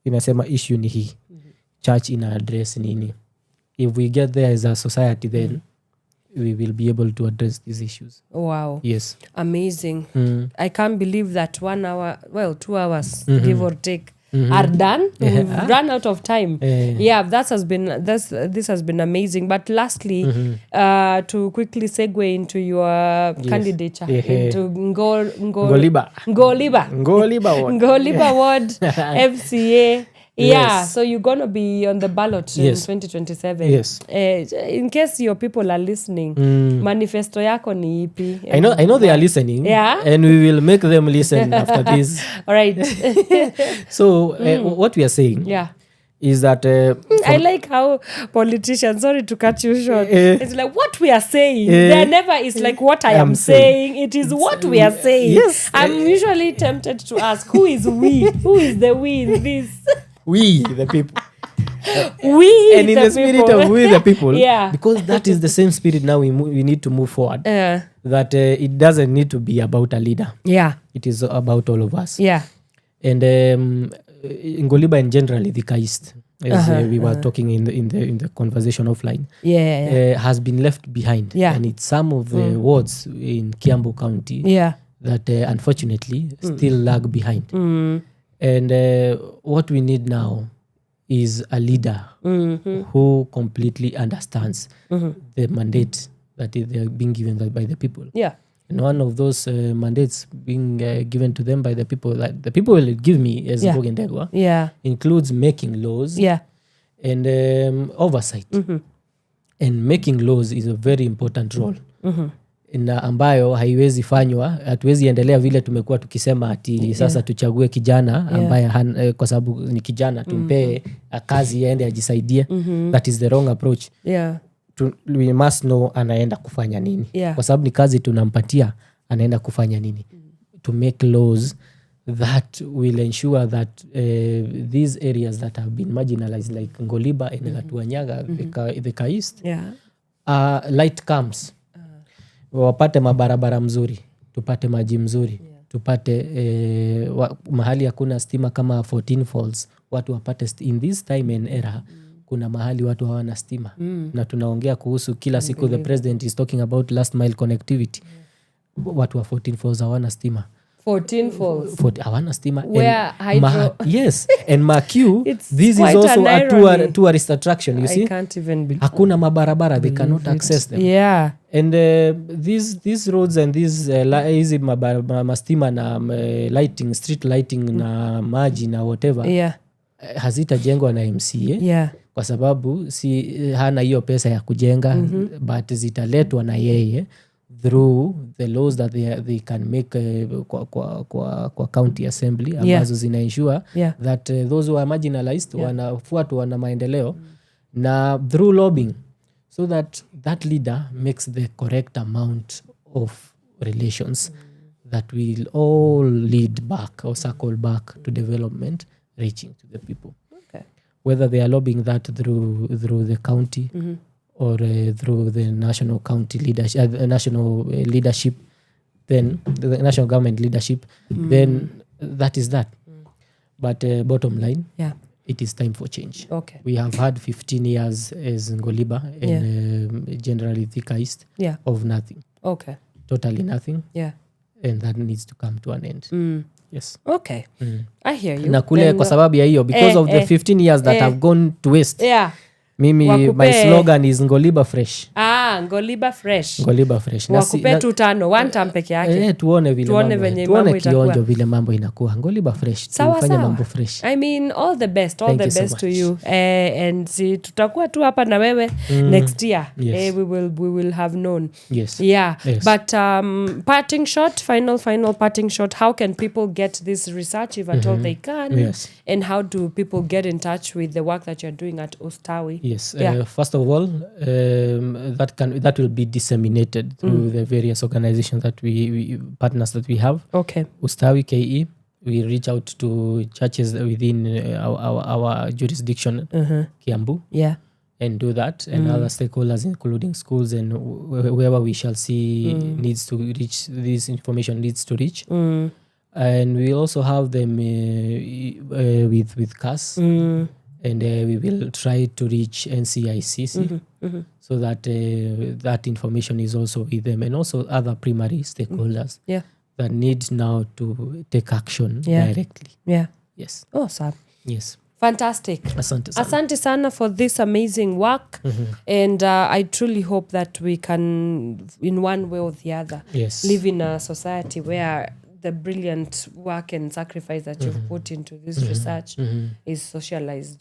Inasema issue ni hii. Church ina address nini. If we get there as a society, then we will be able to address these issues. Wow. Yes. Amazing. I can't believe that 1 hour, 2 hours, give or take, are done. We've run out of time. This has been amazing. But lastly, to quickly segue into your candidature, into Ngoliba Ward FCA. Yeah, Yes. so you're going to be on the ballot in 2027. Yes. In case your people are listening, manifesto yako ni ipi? I know they are listening. Yeah. And we will make them listen after this. All right. So what we are saying is that... I like how politicians, sorry to cut you short, it's like what we are saying. There never is like what I am saying. It is what we are saying. Yes. I'm usually tempted to ask, who is we? Who is the we in this? We, the people. We, and in the spirit people. of we, the people. Yeah. Because that is the same spirit now we need to move forward. That it doesn't need to be about a leader. Yeah. It is about all of us. Yeah. And Ngoliba and generally the Kaist, as we were talking in the conversation offline, has been left behind. Yeah. And it's some of the wards in Kiambu County that unfortunately still lag behind. And what we need now is a leader who completely understands the mandate that they are being given by the people. Yeah. And one of those mandates being given to them by the people that the people will give me as Ndegwa includes making laws and oversight. And making laws is a very important role. Na ambayo haiwezi fanywa, hatuwezi endelea vile tumekuwa tukisema ati sasa tuchague kijana ambaye kwa sababu ni kijana tumpe kazi aende ajisaidie. That is the wrong approach. We must know anaenda kufanya nini. Kwa sababu ni kazi tunampatia, anaenda kufanya nini. To make laws that will ensure that these areas that have been marginalized like Ngoliba and Gatuanyaga, the East, light comes. Wapate mabarabara mzuri, tupate maji mzuri, tupate mahali hakuna stima kama 14 Falls, watu wapate in this time and era. Kuna mahali watu hawana stima. Na tunaongea kuhusu kila siku the president is talking about last mile connectivity. Watu wa 14 Falls hawana stima. 14 Falls. Hawana stima. Where hydro. Yes. And Makiu, this is also a tourist attraction, you see. I can't even believe. Hakuna mabarabara, they cannot access them. Yeah. And these roads and these easy mastima na lighting, street lighting na maji na whatever, hazitajengwa na MCA. Kwa sababu hana hiyo pesa ya kujenga, but zitaletwa na yeye through the laws that they can make kwa county assembly, ambazo zina ensure that those who are marginalized wanafuatwa na maendeleo, na through lobbying, so that leader makes the correct amount of relations that will all lead back or circle back to development reaching to the people. Whether they are lobbying that through the county or through the national county leadership, national leadership, then the national government leadership, then that is that. But bottom line, it is time for change. We have had 15 years as Ngoliba and generally Thika East of nothing. Totally nothing. And that needs to come to an end. Yes. I hear you. Na kule kwa sababu ya hiyo, because of the 15 years that have gone to waste. Mimi my slogan is Ngoliba fresh. Ngoliba fresh. Ngoliba fresh. Wakupe 5 one time peke yake. Tuone kionjo vile mambo inakuwa. Ngoliba fresh. Tufanye mambo fresh. I mean, all the best so to you. And tutakuwa tu hapa na wewe next year. We will have known. Yes. But parting shot, final parting shot. How can people get this research if at all they can? And how do people get in touch with the work that you're doing at Ustawi? Yes. First of all, that will be disseminated through the various organizations that we partners that we have. Ustawi KE, we reach out to churches within our jurisdiction, Kiambu, and do that, and other stakeholders, including schools and whoever we shall see needs to reach, this information needs to reach. And we also have them with CAS. And we will try to reach NCICC so that that information is also with them, and also other primary stakeholders that need now to take action directly. Yes. Awesome. Yes. Fantastic. Asante sana for this amazing work. And I truly hope that we can, in one way or the other, live in a society where the brilliant work and sacrifice that you've put into this research is socialized.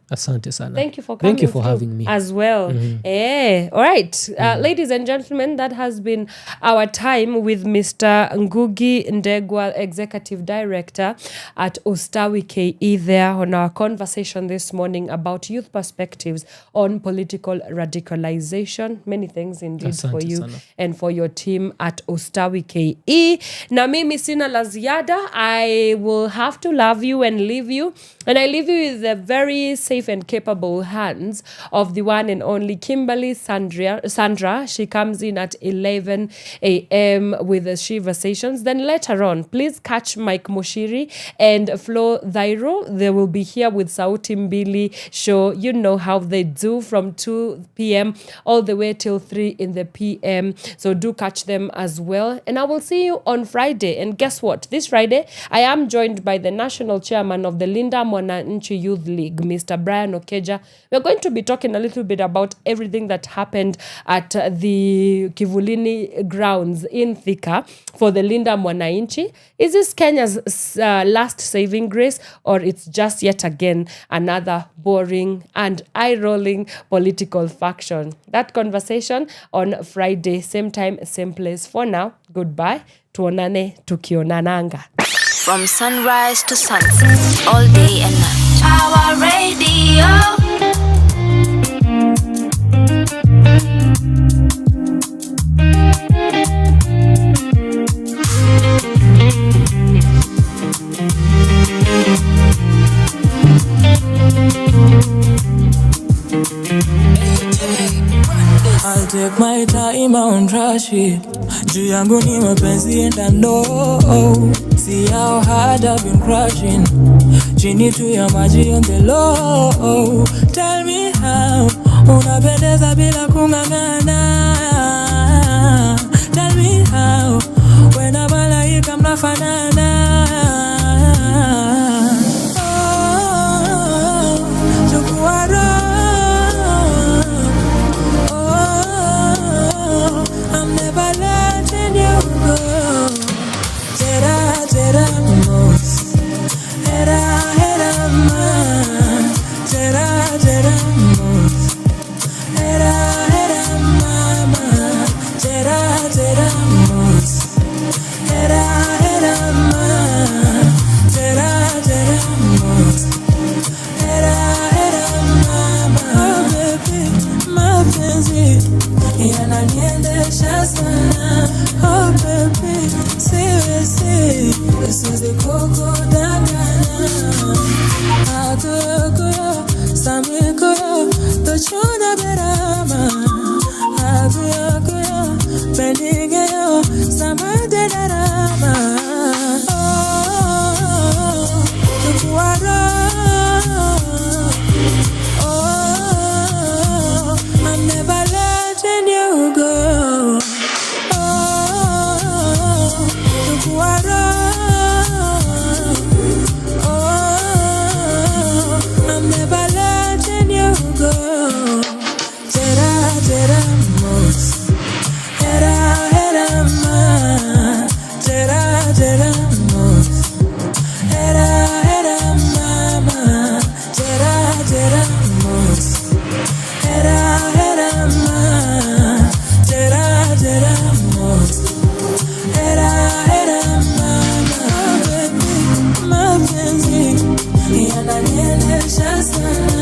Asante sana. Thank you for coming. Thank you for having me as well. All right, ladies and gentlemen, that has been our time with Mr. Ngugi Ndegwa, Executive Director at Ustawi KE, there on our conversation this morning about youth perspectives on political radicalization. Many things indeed for you and for your team at Ustawi KE. Na mimi sina la ziada. I will have to love you and leave you. And I leave you with the very safe and capable hands of the one and only Kimberly Sandra. She comes in at 11 a.m. with the Shiva sessions. Then later on, please catch Mike Munyiri and Flozz. They will be here with Sauti Mbili show. You know how they do, from 2 p.m. all the way till 3 in the p.m. So do catch them as well. And I will see you on Friday. And guess what? This Friday, I am joined by the national chairman of the Linda Mwananchi Youth League, Mr. Brian Okeja. We're going to be talking a little bit about everything that happened at the Kivulini grounds in Thika for the Linda Mwananchi. Is this Kenya's last saving grace, or it's just yet again another boring and eye-rolling political faction? That conversation on Friday, same time, same place. For now, goodbye. Tuonane tukionananga. From sunrise to sunset, all day and night. Power Radio. ni Mount Rashid, juu yangu ni mapenzi and I know. See how hard I've been crushing, chini tu ya maji on the low. Tell me how unapendeza bila kung'ang'ana. Tell me how wena malaika mnafanana. Yananiendesha sana.